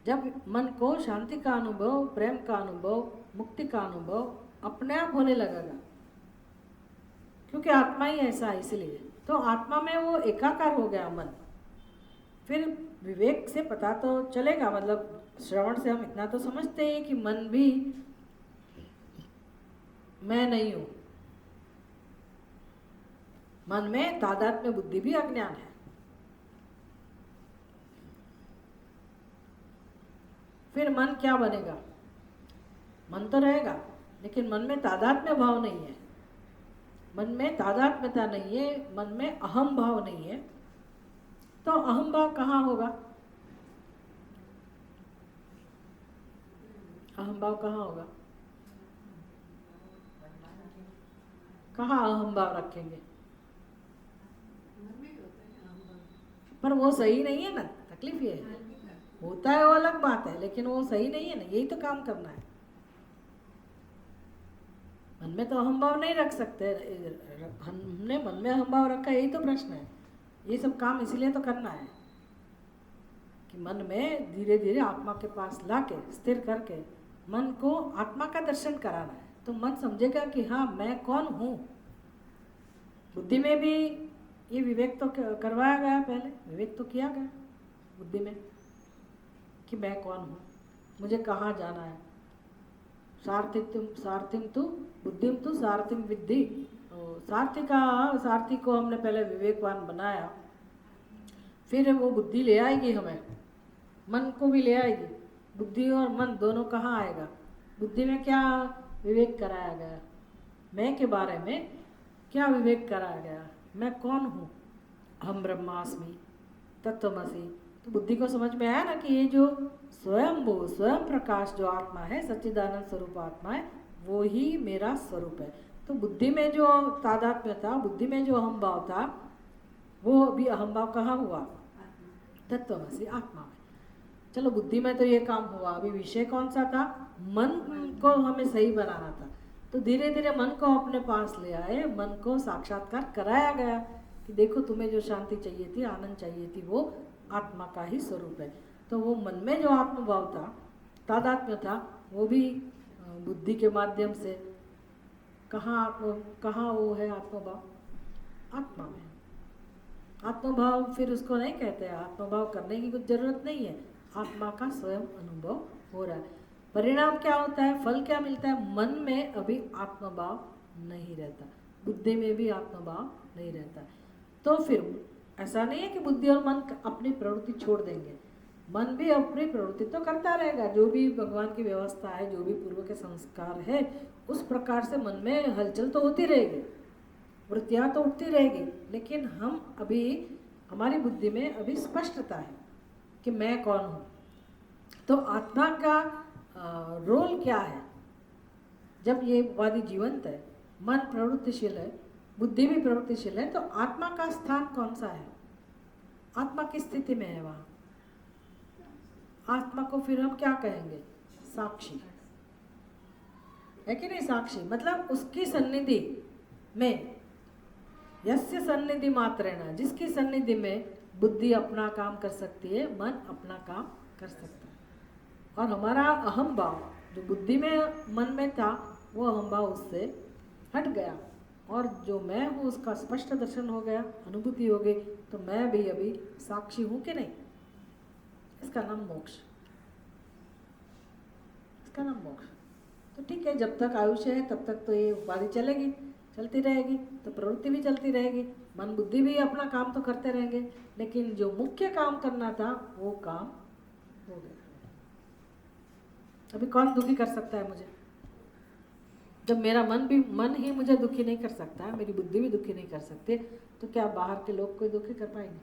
जब मन को शांति का अनुभव, प्रेम का अनुभव, मुक्ति का अनुभव अपने आप होने लगेगा, क्योंकि आत्मा ही ऐसा है, इसलिए तो आत्मा में वो एकाकार हो गया मन। फिर विवेक से पता तो चलेगा, मतलब श्रवण से हम इतना तो समझते हैं कि मन भी मैं नहीं हूँ, मन में तादात्म्य बुद्धि भी अज्ञान है। फिर मन क्या बनेगा? मन तो रहेगा लेकिन मन में तादात्म्य भाव नहीं है, मन में तादात्म्यता नहीं है, मन में अहम भाव नहीं है। तो अहम भाव कहाँ होगा? अहम भाव कहाँ होगा? कहाँ अहम भाव रखेंगे? पर वो सही नहीं है ना, तकलीफ ये है। होता है वो अलग बात है, लेकिन वो सही नहीं है ना, यही तो काम करना है। मन में तो अहम भाव नहीं रख सकते, हमने मन में अहम भाव रखा, यही तो प्रश्न है। ये सब काम इसलिए तो करना है कि मन में धीरे धीरे आत्मा के पास लाके स्थिर करके मन को आत्मा का दर्शन कराना है, तो मन समझेगा कि हाँ मैं कौन हूँ। बुद्धि में भी ये विवेक तो करवाया गया, पहले विवेक तो किया गया बुद्धि में कि मैं कौन हूँ, मुझे कहाँ जाना है। सारथिम तु बुद्धिम तु सारथिम विद्धि। सारथी को हमने पहले विवेकवान बनाया, फिर वो बुद्धि ले आएगी हमें, मन को भी ले आएगी। बुद्धि और मन दोनों कहाँ आएगा? बुद्धि में क्या विवेक कराया गया, मैं के बारे में क्या विवेक कराया गया, मैं कौन हूँ, हम ब्रह्मास्मि तत्वमसि। तो बुद्धि को समझ में आया ना कि ये जो स्वयं प्रकाश जो आत्मा है, सच्चिदानंद स्वरूप आत्मा है, वो ही मेरा स्वरूप है। तो बुद्धि में जो तादात्म्य था, बुद्धि में जो अहम भाव था, वो भी अहम भाव कहाँ हुआ? तत्वमसि आत्मा में। चलो बुद्धि में तो ये काम हुआ, अभी विषय कौन सा था? मन को हमें सही बनाना था। तो धीरे धीरे मन को अपने पास ले आए, मन को साक्षात्कार कराया गया कि देखो तुम्हें जो शांति चाहिए थी, आनंद चाहिए थी, वो आत्मा का ही स्वरूप है। तो वो मन में जो आत्मभाव था, तादात्म्य था, वो भी बुद्धि के माध्यम से कहाँ वो है आत्मभाव? आत्मा में। आत्मभाव फिर उसको नहीं कहते हैं, आत्मभाव करने की कुछ जरूरत नहीं है, आत्मा का स्वयं अनुभव हो रहा है। परिणाम क्या होता है, फल क्या मिलता है? मन में अभी आत्मभाव नहीं रहता, बुद्धि में भी आत्मभाव नहीं रहता। तो फिर ऐसा नहीं है कि बुद्धि और मन अपनी प्रवृत्ति छोड़ देंगे, मन भी अपनी प्रवृत्ति तो करता रहेगा। जो भी भगवान की व्यवस्था है, जो भी पूर्व के संस्कार है, उस प्रकार से मन में हलचल तो होती रहेगी, वृत्तियाँ तो उठती रहेगी। लेकिन हम अभी, हमारी बुद्धि में अभी स्पष्टता है कि मैं कौन हूँ। तो आत्मा का रोल क्या है? जब ये वादी जीवंत है, मन प्रवृत्तिशील है, बुद्धि भी प्रवृत्तिशील है, तो आत्मा का स्थान कौन सा है? आत्मा किस स्थिति में है वहाँ? आत्मा को फिर हम क्या कहेंगे? साक्षी है कि नहीं? साक्षी मतलब उसकी सन्निधि में, यस्य सन्निधि मात्रेण, जिसकी सन्निधि में बुद्धि अपना काम कर सकती है, मन अपना काम कर सकता है। और हमारा अहम भाव जो बुद्धि में, मन में था, वो अहम भाव उससे हट गया, और जो मैं हूँ उसका स्पष्ट दर्शन हो गया, अनुभूति हो गई। तो मैं भी अभी साक्षी हूँ कि नहीं? इसका नाम मोक्ष, इसका नाम मोक्ष। तो ठीक है, जब तक आयुष्य है तब तक तो ये उपाधि चलेगी, चलती रहेगी, तो प्रवृत्ति भी चलती रहेगी, मन बुद्धि भी अपना काम तो करते रहेंगे। लेकिन जो मुख्य काम करना था वो काम हो गया। अभी कौन दुखी कर सकता है मुझे? जब मेरा मन ही मुझे दुखी नहीं कर सकता, मेरी बुद्धि भी दुखी नहीं कर सकते, तो क्या बाहर के लोग कोई दुखी कर पाएंगे?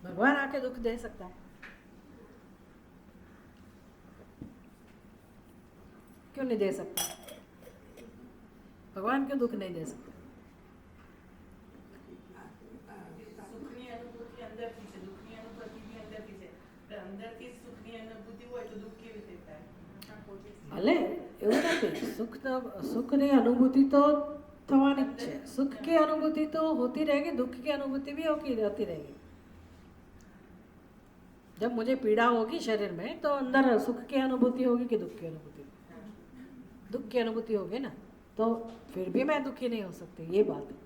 भगवान आके दुख दे सकता है, क्यों नहीं दे सकता? भगवान क्यों दुख नहीं दे सकता? સુખની અનુભૂતિ અંદરથી છે, દુઃખની અનુભૂતિ બી અંદરથી છે, તો અંદરથી સુખની અનુભૂતિ હોય તો દુઃખ કેવી રીતે થાય? ભલે એવું નથી, સુખની અનુભૂતિ તો થવાની જ છે, સુખ की अनुभूति तो होती रहेगी, दुख की अनुभूति भी होती रहेगी। जब मुझे पीड़ा होगी शरीर में, तो अंदर सुख की अनुभूति होगी कि दुख की अनुभूति? दुख की अनुभूति होगी ना, तो फिर भी मैं दुखी नहीं हो सकती, ये बात है।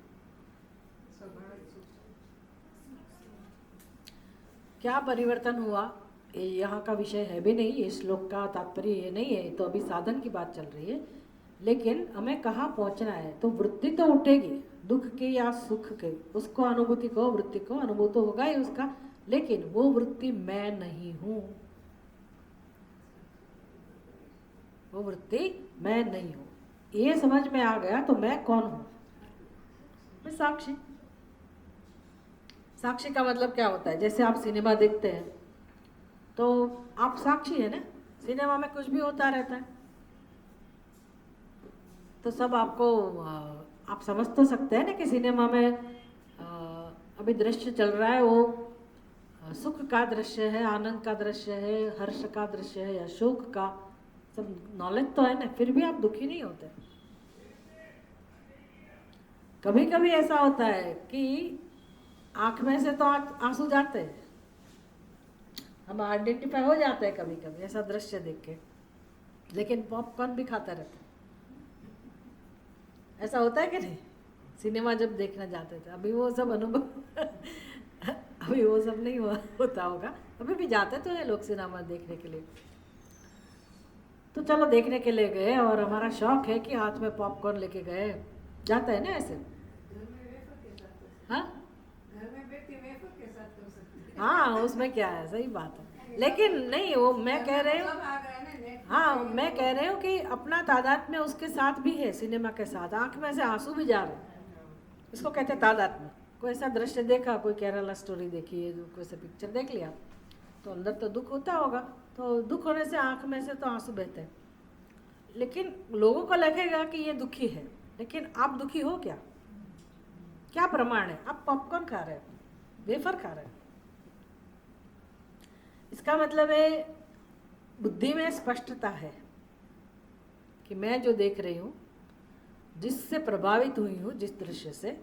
क्या परिवर्तन हुआ ये यहाँ का विषय है भी नहीं, ये श्लोक का तात्पर्य ये नहीं है, तो अभी साधन की बात चल रही है। लेकिन हमें कहाँ पहुँचना है? तो वृत्ति तो उठेगी, दुख की या सुख की, उसको अनुभूति को, वृत्ति को अनुभूत होगा ही उसका, लेकिन वो वृत्ति मैं नहीं हूँ, वो वृत्ति मैं नहीं हूँ। ये समझ में आ गया तो मैं कौन हूँ? मैं साक्षी। साक्षी का मतलब क्या होता है? जैसे आप सिनेमा देखते हैं तो आप साक्षी है ना, सिनेमा में कुछ भी होता रहता है, तो सब आपको आप समझ तो सकते हैं ना कि सिनेमा में अभी दृश्य चल रहा है, वो सुख का दृश्य है, आनंद का दृश्य है, हर्ष का दृश्य है या शोक का, सब नॉलेज तो है ना, फिर भी आप दुखी नहीं होते। कभी कभी ऐसा होता है कि आँख में से तो आंसू जाते हैं, हम आइडेंटिफाई हो जाते हैं कभी कभी ऐसा दृश्य देख के, लेकिन पॉपकॉर्न भी खाता रहता है। ऐसा होता है कि नहीं? सिनेमा जब देखना जाते थे, अभी वो सब अनुभव अभी वो सब नहीं होता होगा, अभी भी जाते तो है लोग सिनेमा देखने के लिए। तो चलो देखने के लिए गए, और हमारा शौक है कि हाथ में पॉपकॉर्न लेके गए, जाता है ना ऐसे। हाँ हाँ, उसमें क्या है, सही बात है। लेकिन नहीं, वो मैं कह रही हूँ, हाँ मैं कह रही हूँ कि अपना तादाद में उसके साथ भी है, सिनेमा के साथ आंख में से आंसू भी जा रहे हैं, इसको कहते हैं तादाद में। कोई ऐसा दृश्य देखा, कोई केरला स्टोरी देखी है, कोई सा पिक्चर देख लिया, तो अंदर तो दुख होता होगा, तो दुख होने से आंख में से तो आंसू बहते हैं। लेकिन लोगों को लगेगा कि ये दुखी है, लेकिन आप दुखी हो क्या? क्या प्रमाण है? आप पॉपकॉर्न खा रहे हो, वेफर खा रहे हो। इसका मतलब है बुद्धि में स्पष्टता है कि मैं जो देख रही हूँ, जिससे प्रभावित हुई हूँ, जिस दृश्य से,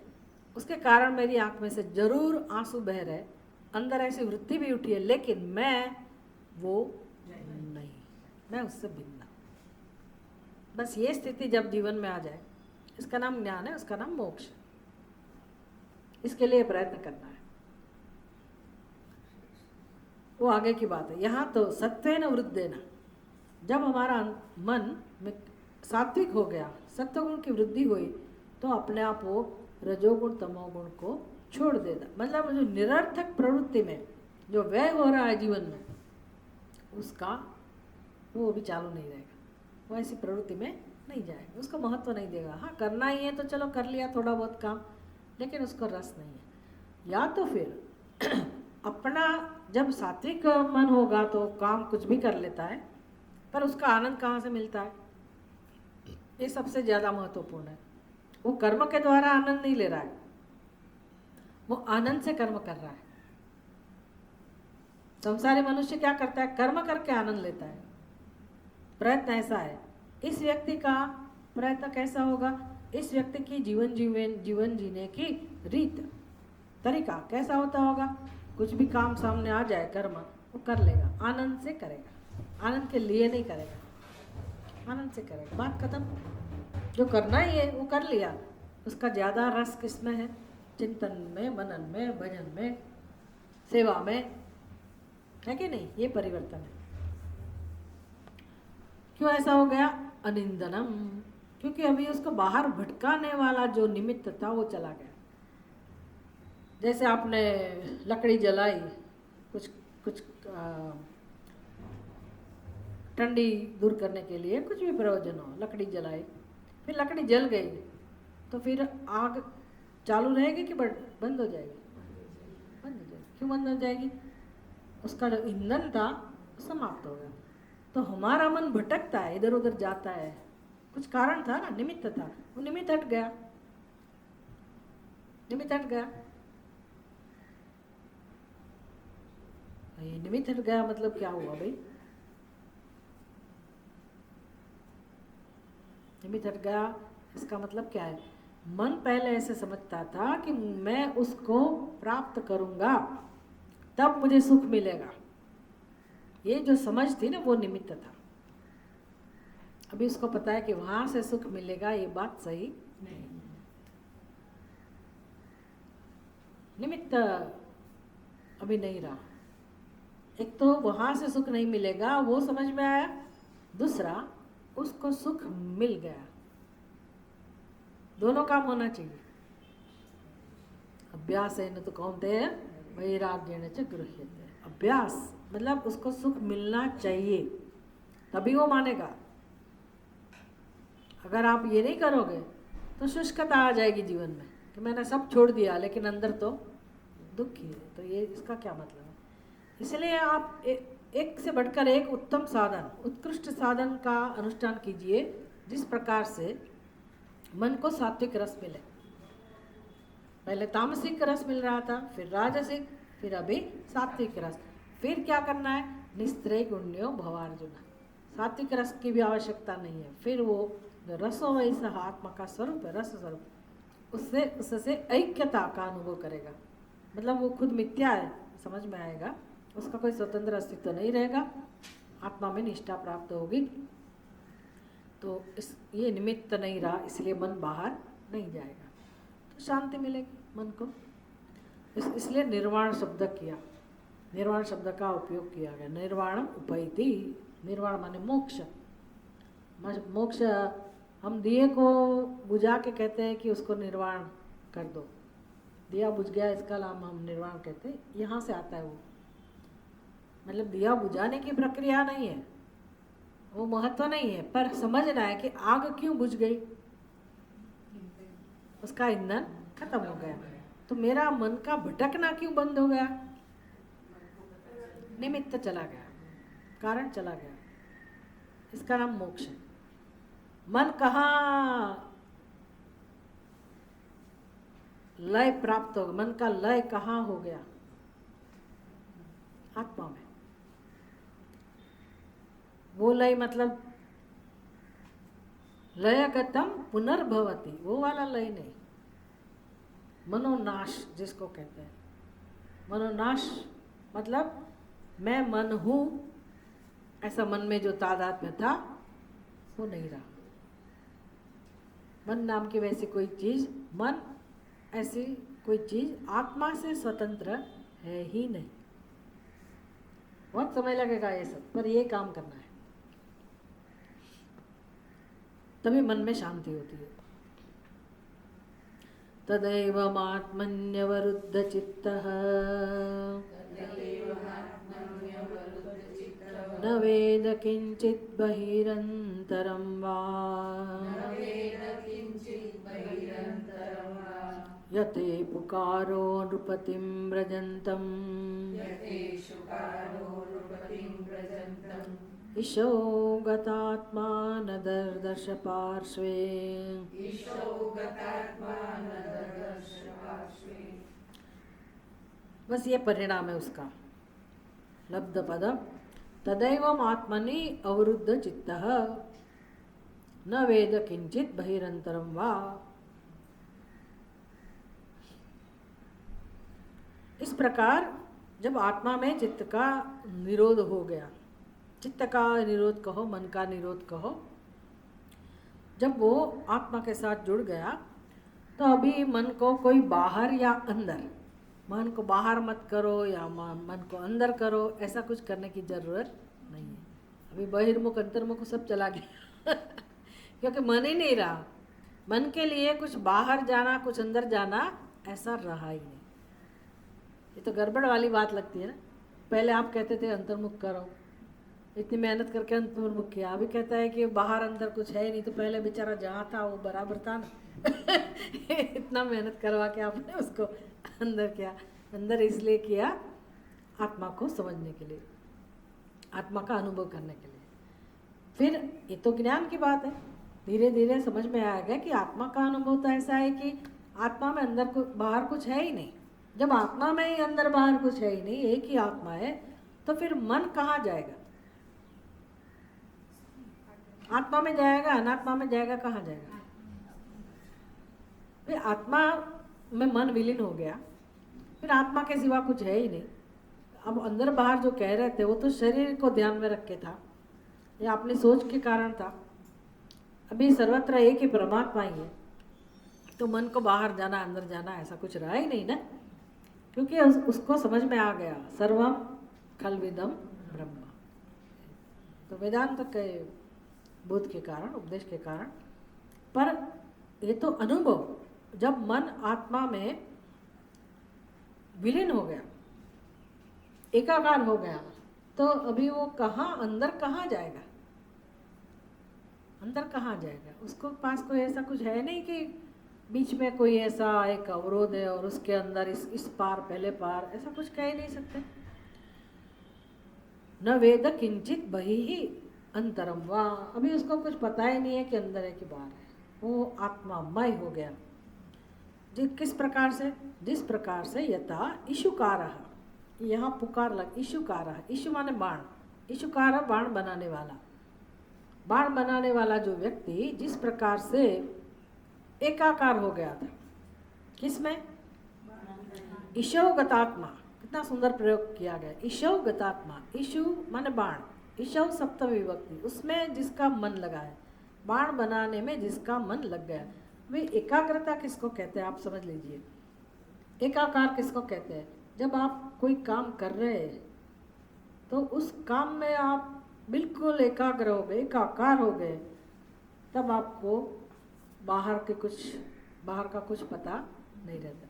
उसके कारण मेरी आंख में से जरूर आंसू बह रहे, अंदर ऐसी वृत्ति भी उठी है, लेकिन मैं वो नहीं, मैं उससे भिन्न। बस ये स्थिति जब जीवन में आ जाए, इसका नाम ज्ञान है, उसका नाम मोक्ष। इसके लिए प्रयत्न करना है। वो आगे की बात है। यहाँ तो सत्वेन वृद्धेन, जब हमारा मन में सात्विक हो गया, सत्वगुण की वृद्धि हुई, तो अपने आप वो रजोगुण तमोगुण को छोड़ देता। मतलब जो निरर्थक प्रवृत्ति में जो व्यय हो रहा है जीवन में, उसका वो भी चालू नहीं रहेगा, वो ऐसी प्रवृत्ति में नहीं जाएगा, उसका महत्व नहीं देगा। हाँ करना ही है तो चलो कर लिया थोड़ा बहुत काम, लेकिन उसको रस नहीं है। या तो फिर अपना जब सात्विक मन होगा तो काम कुछ भी कर लेता है, पर उसका आनंद कहाँ से मिलता है, ये सबसे ज़्यादा महत्वपूर्ण है। वो कर्म के द्वारा आनंद नहीं ले रहा है, वो आनंद से कर्म कर रहा है। संसारी मनुष्य क्या करता है, कर्म करके आनंद लेता है। प्रयत्न ऐसा है। इस व्यक्ति का प्रयत्न कैसा होगा, इस व्यक्ति की जीवन जीने की रीत तरीका कैसा होता होगा, कुछ भी काम सामने आ जाए कर्म वो कर लेगा, आनंद से करेगा, आनंद के लिए नहीं करेगा, आनंद से करेगा, बात खत्म। जो करना ही है वो कर लिया। उसका ज़्यादा रस किसमें है, चिंतन में, मनन में, भजन में, सेवा में, है कि नहीं। ये परिवर्तन है। क्यों ऐसा हो गया, अनिंदनम, क्योंकि अभी उसको बाहर भटकाने वाला जो निमित्त था वो चला गया। जैसे आपने लकड़ी जलाई, कुछ कुछ ठंडी दूर करने के लिए, कुछ भी प्रयोजन हो, लकड़ी जलाई, फिर लकड़ी जल गई, तो फिर आग चालू रहेगी कि बंद हो जाएगी, बंद हो जाएगी। क्यों बंद हो जाएगी, उसका जो ईंधन था समाप्त हो गया। तो हमारा मन भटकता है, इधर उधर जाता है, कुछ कारण था ना, निमित्त था, वो निमित्त हट गया, निमित्त हट गया। ये निमित्त हट गया मतलब क्या हुआ भाई, निमित्त हट गया इसका मतलब क्या है, मन पहले ऐसे समझता था कि मैं उसको प्राप्त करूंगा तब मुझे सुख मिलेगा, ये जो समझ थी ना वो निमित्त था। अभी उसको पता है कि वहां से सुख मिलेगा, ये बात सही नहीं। निमित्त अभी नहीं रहा। एक तो वहां से सुख नहीं मिलेगा वो समझ में आया, दूसरा उसको सुख मिल गया। दोनों काम होना चाहिए। अभ्यास है न तो कौनते हैं वैराग्येण च गृह्यते। अभ्यास मतलब उसको सुख मिलना चाहिए, तभी वो मानेगा। अगर आप ये नहीं करोगे तो शुष्कता आ जाएगी जीवन में कि मैंने सब छोड़ दिया लेकिन अंदर तो दुखी है। तो ये इसका क्या मतलब है। इसलिए आप एक से बढ़कर एक उत्तम साधन, उत्कृष्ट साधन का अनुष्ठान कीजिए, जिस प्रकार से मन को सात्विक रस मिले। पहले तामसिक रस मिल रहा था, फिर राजसिक, फिर अभी सात्विक रस। फिर क्या करना है, निस्त्रय गुण्यो भवार्जुन। सात्विक रस की भी आवश्यकता नहीं है। फिर वो रसो वैसा आत्मा का स्वरूप है, रस स्वरूप, उससे ऐक्यता का अनुभव करेगा। मतलब वो खुद मिथ्या है समझ में आएगा, उसका कोई स्वतंत्र अस्तित्व नहीं रहेगा, आत्मा में निष्ठा प्राप्त होगी। तो ये निमित्त नहीं रहा, इसलिए मन बाहर नहीं जाएगा, तो शांति मिलेगी मन को। इसलिए निर्वाण शब्द किया, निर्वाण शब्द का उपयोग किया गया। निर्वाणम उपैति, निर्वाण माने मोक्ष। मोक्ष हम दिए को बुझा के कहते हैं कि उसको निर्वाण कर दो, दिया बुझ गया, इसका नाम हम निर्वाण कहते हैं। यहाँ से आता है वो, मतलब दिया बुझाने की प्रक्रिया नहीं है, वो महत्व नहीं है, पर समझना है कि आग क्यों बुझ गई, उसका ईंधन खत्म हो गया। तो मेरा मन का भटकना क्यों बंद हो गया, निमित्त चला गया, कारण चला गया, इसका नाम मोक्ष है। मन कहाँ लय प्राप्त हो, मन का लय कहाँ हो गया, आत्मा में। वो लय मतलब लयगतम पुनर्भवति, वो वाला लय नहीं, मनोनाश जिसको कहते हैं। मनोनाश मतलब मैं मन हूँ, ऐसा मन में जो तादात्म्य था वो नहीं रहा। मन नाम की वैसी कोई चीज़, मन ऐसी कोई चीज़ आत्मा से स्वतंत्र है ही नहीं। बहुत समय लगेगा ये सब, पर ये काम करना है, तभी मन में शांति होती है। तदैवमात्मन्यवरुद्ध चित्तः न वेद किंचित् बहिरन्तरं वा यते पुकारो नृपतिं व्रजन्तम् ईशो गतात्मा न दर्दर्श पार्श्वे। बस ये परिणाम है उसका। लब्ध पदम तदैवम आत्मनि अवरुद्ध चित्तः न वेद किंचित बहिरंतरम वा। इस प्रकार जब आत्मा में चित्त का निरोध हो गया, चित्त का निरोध कहो, मन का निरोध कहो, जब वो आत्मा के साथ जुड़ गया तो अभी मन को कोई बाहर या अंदर, मन को बाहर मत करो या मन को अंदर करो, ऐसा कुछ करने की जरूरत नहीं है। अभी बहिर्मुख अंतर्मुख सब चला गया क्योंकि मन ही नहीं रहा। मन के लिए कुछ बाहर जाना कुछ अंदर जाना ऐसा रहा ही नहीं। ये तो गड़बड़ वाली बात लगती है ना। पहले आप कहते थे अंतर्मुख करो, इतनी मेहनत करके अंतर्मुख किया, अभी कहता है कि बाहर अंदर कुछ है नहीं। तो पहले बेचारा जहाँ था वो बराबर था ना इतना मेहनत करवा के आपने उसको अंदर किया। अंदर इसलिए किया आत्मा को समझने के लिए, आत्मा का अनुभव करने के लिए। फिर ये तो ज्ञान की बात है, धीरे धीरे समझ में आएगा कि आत्मा का अनुभव तो ऐसा है कि आत्मा में अंदर बाहर कुछ है ही नहीं। जब आत्मा में ही अंदर बाहर कुछ है ही नहीं, एक ही आत्मा है, तो फिर मन कहाँ जाएगा? आत्मा में जाएगा, अनात्मा में जाएगा, कहाँ जाएगा? फिर आत्मा में मन विलीन हो गया, फिर आत्मा के सिवा कुछ है ही नहीं। अब अंदर बाहर जो कह रहे थे वो तो शरीर को ध्यान में रख के था या अपनी सोच के कारण था। अभी सर्वत्र एक ही परमात्मा ही है, तो मन को बाहर जाना अंदर जाना ऐसा कुछ रहा ही नहीं ना, क्योंकि उसको समझ में आ गया सर्वम खलविदम ब्रह्म। तो वेदांत के बोध के कारण, उपदेश के कारण। पर ये तो अनुभव, जब मन आत्मा में विलीन हो गया, एकाकार हो गया, तो अभी वो कहाँ अंदर कहाँ जाएगा? अंदर कहाँ जाएगा? उसको पास कोई ऐसा कुछ है नहीं कि बीच में कोई ऐसा एक अवरोध है और उसके अंदर इस पार पहले पार, ऐसा कुछ कह ही नहीं सकते। न वेद किंचित बही ही अंतरम वा। अभी उसको कुछ पता ही नहीं है कि अंदर है कि बाहर है। वो आत्मामय हो गया। किस प्रकार से? जिस प्रकार से यथा इशुकारः, यहाँ पुकार लग, इशुकारः, इशु माने बाण, इशुकारः बाण बनाने वाला। बाण बनाने वाला जो व्यक्ति जिस प्रकार से एकाकार हो गया था, किसमें? ईशौ गतात्मा। कितना सुंदर प्रयोग किया गया, ईशौ गतात्मा। ईशु माने बाण, ईशौ सप्तमी विभक्ति, उसमें जिसका मन लगा है, बाण बनाने में जिसका मन लग गया। वे एकाग्रता किसको कहते हैं आप समझ लीजिए। एकाकार किसको कहते हैं? जब आप कोई काम कर रहे हैं तो उस काम में आप बिल्कुल एकाग्र हो गए, एकाकार हो गए, तब आपको बाहर का कुछ पता नहीं रहता।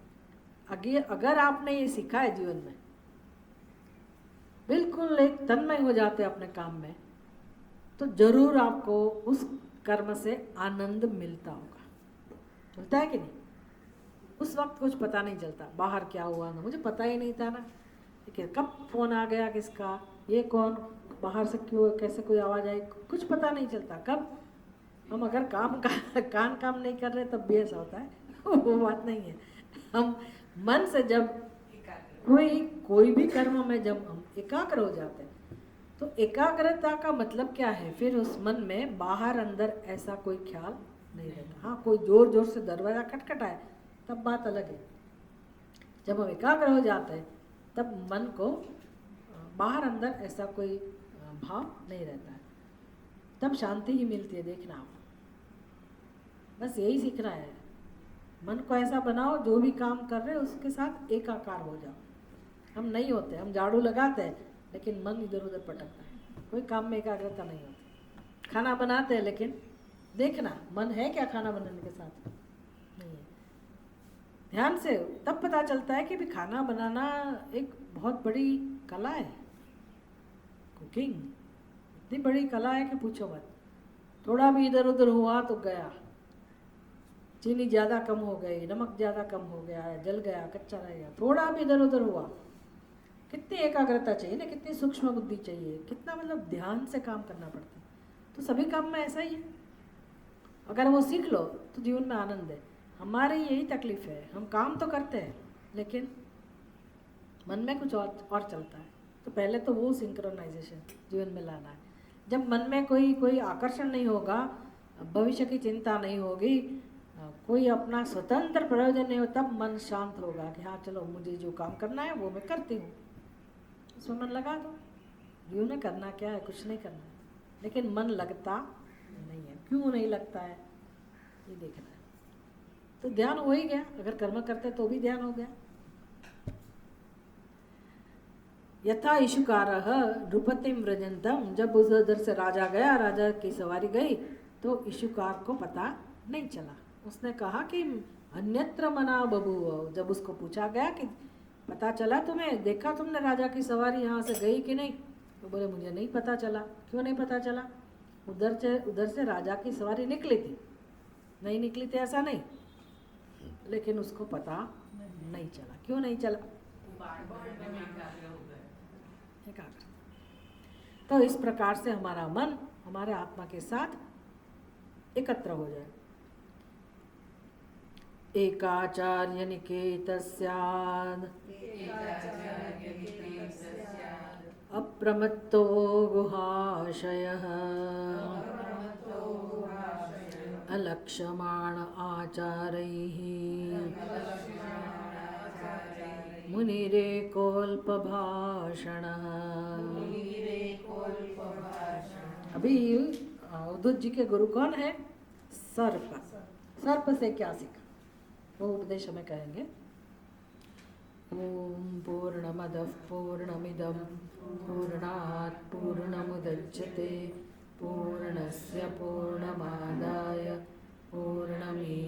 अगर आपने ये सीखा है जीवन में, बिल्कुल एक तन्मय हो जाते अपने काम में, तो जरूर आपको उस कर्म से आनंद मिलता होगा। मिलता है कि नहीं? उस वक्त कुछ पता नहीं चलता बाहर क्या हुआ ना, मुझे पता ही नहीं था ना, ठीक, कब फोन आ गया किसका, ये कौन, बाहर से क्यों, कैसे कोई आवाज़ आई, कुछ पता नहीं चलता। कब हम अगर काम नहीं कर रहे तब भी ऐसा होता है वो बात नहीं है। हम मन से जब कोई भी कर्म में जब हम एकाग्र हो जाते हैं, तो एकाग्रता का मतलब क्या है? फिर उस मन में बाहर अंदर ऐसा कोई ख्याल नहीं रहता। हाँ, कोई जोर जोर से दरवाज़ा खटखटाए तब बात अलग है। जब हम एकाग्र हो जाते हैं तब मन को बाहर अंदर ऐसा कोई भाव नहीं रहता है, तब शांति ही मिलती है। देखना आप, बस यही सीखना है। मन को ऐसा बनाओ, जो भी काम कर रहे हो उसके साथ एकाकार हो जाओ। हम नहीं होते, हम झाड़ू लगाते हैं लेकिन मन इधर उधर पटकता है, कोई काम में एकाग्रता नहीं होती। खाना बनाते हैं लेकिन देखना मन है क्या खाना बनाने के साथ, नहीं है। ध्यान से तब पता चलता है कि भी खाना बनाना एक बहुत बड़ी कला है। कुकिंग इतनी बड़ी कला है कि पूछो मत। थोड़ा भी इधर उधर हुआ तो गया, चीनी ज़्यादा कम हो गई, नमक ज़्यादा कम हो गया, जल गया, कच्चा रह गया, थोड़ा भी इधर उधर हुआ, कितनी एकाग्रता चाहिए ना, कितनी सूक्ष्म बुद्धि चाहिए, कितना मतलब ध्यान से काम करना पड़ता है। तो सभी काम में ऐसा ही है। अगर वो सीख लो तो जीवन में आनंद है। हमारी यही तकलीफ है, हम काम तो करते हैं लेकिन मन में कुछ और चलता है। तो पहले तो वो सिंक्रोनाइजेशन जीवन में लाना है। जब मन में कोई आकर्षण नहीं होगा, भविष्य की चिंता नहीं होगी, कोई अपना स्वतंत्र प्रयोजन नहीं हो, तब मन शांत होगा कि हाँ चलो मुझे जो काम करना है वो मैं करती हूँ, उसमें मन लगा दो। जीवन में करना क्या है, कुछ नहीं करना है, लेकिन मन लगता नहीं है। क्यों नहीं लगता है ये देखना है। तो ध्यान हो ही गया, अगर कर्म करते तो भी ध्यान हो गया। यथा इशुकारः नृपतिं व्रजन्तम, जब उधर से राजा गया, राजा की सवारी गई तो इशुकार को पता नहीं चला। उसने कहा कि अन्यत्र मना बभूव। जब उसको पूछा गया कि पता चला तुम्हें, देखा तुमने राजा की सवारी यहाँ से गई कि नहीं, तो बोले मुझे नहीं पता चला। क्यों नहीं पता चला? उधर से राजा की सवारी निकली थी, नहीं निकली थी ऐसा नहीं, लेकिन उसको पता नहीं चला। क्यों नहीं चला? एकाग्र। तो इस प्रकार से हमारा मन हमारे आत्मा के साथ एकत्र हो जाए। एकाचार्य निकेतस्याद् अप्रमत्तो गुहाशयः अलक्ष्यमाण आचारैः मुनिरेकोल्पभाषणः। अभी उद्धव जी के गुरु कौन है? सर्प। सर्प से क्या सीखा वो उपदेश हमें कहेंगे। ओम पूर्णमदः पूर्णमिदं पूर्णात् पूर्णमुदच्यते पूर्णस्य पूर्णमादाय पूर्णमेवावशिष्यते।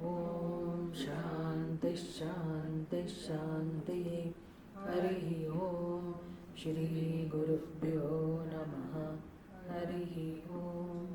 ओम शांति शांति शांति। हरि ओम। श्री गुरुभ्यो नमः। हरि ओम।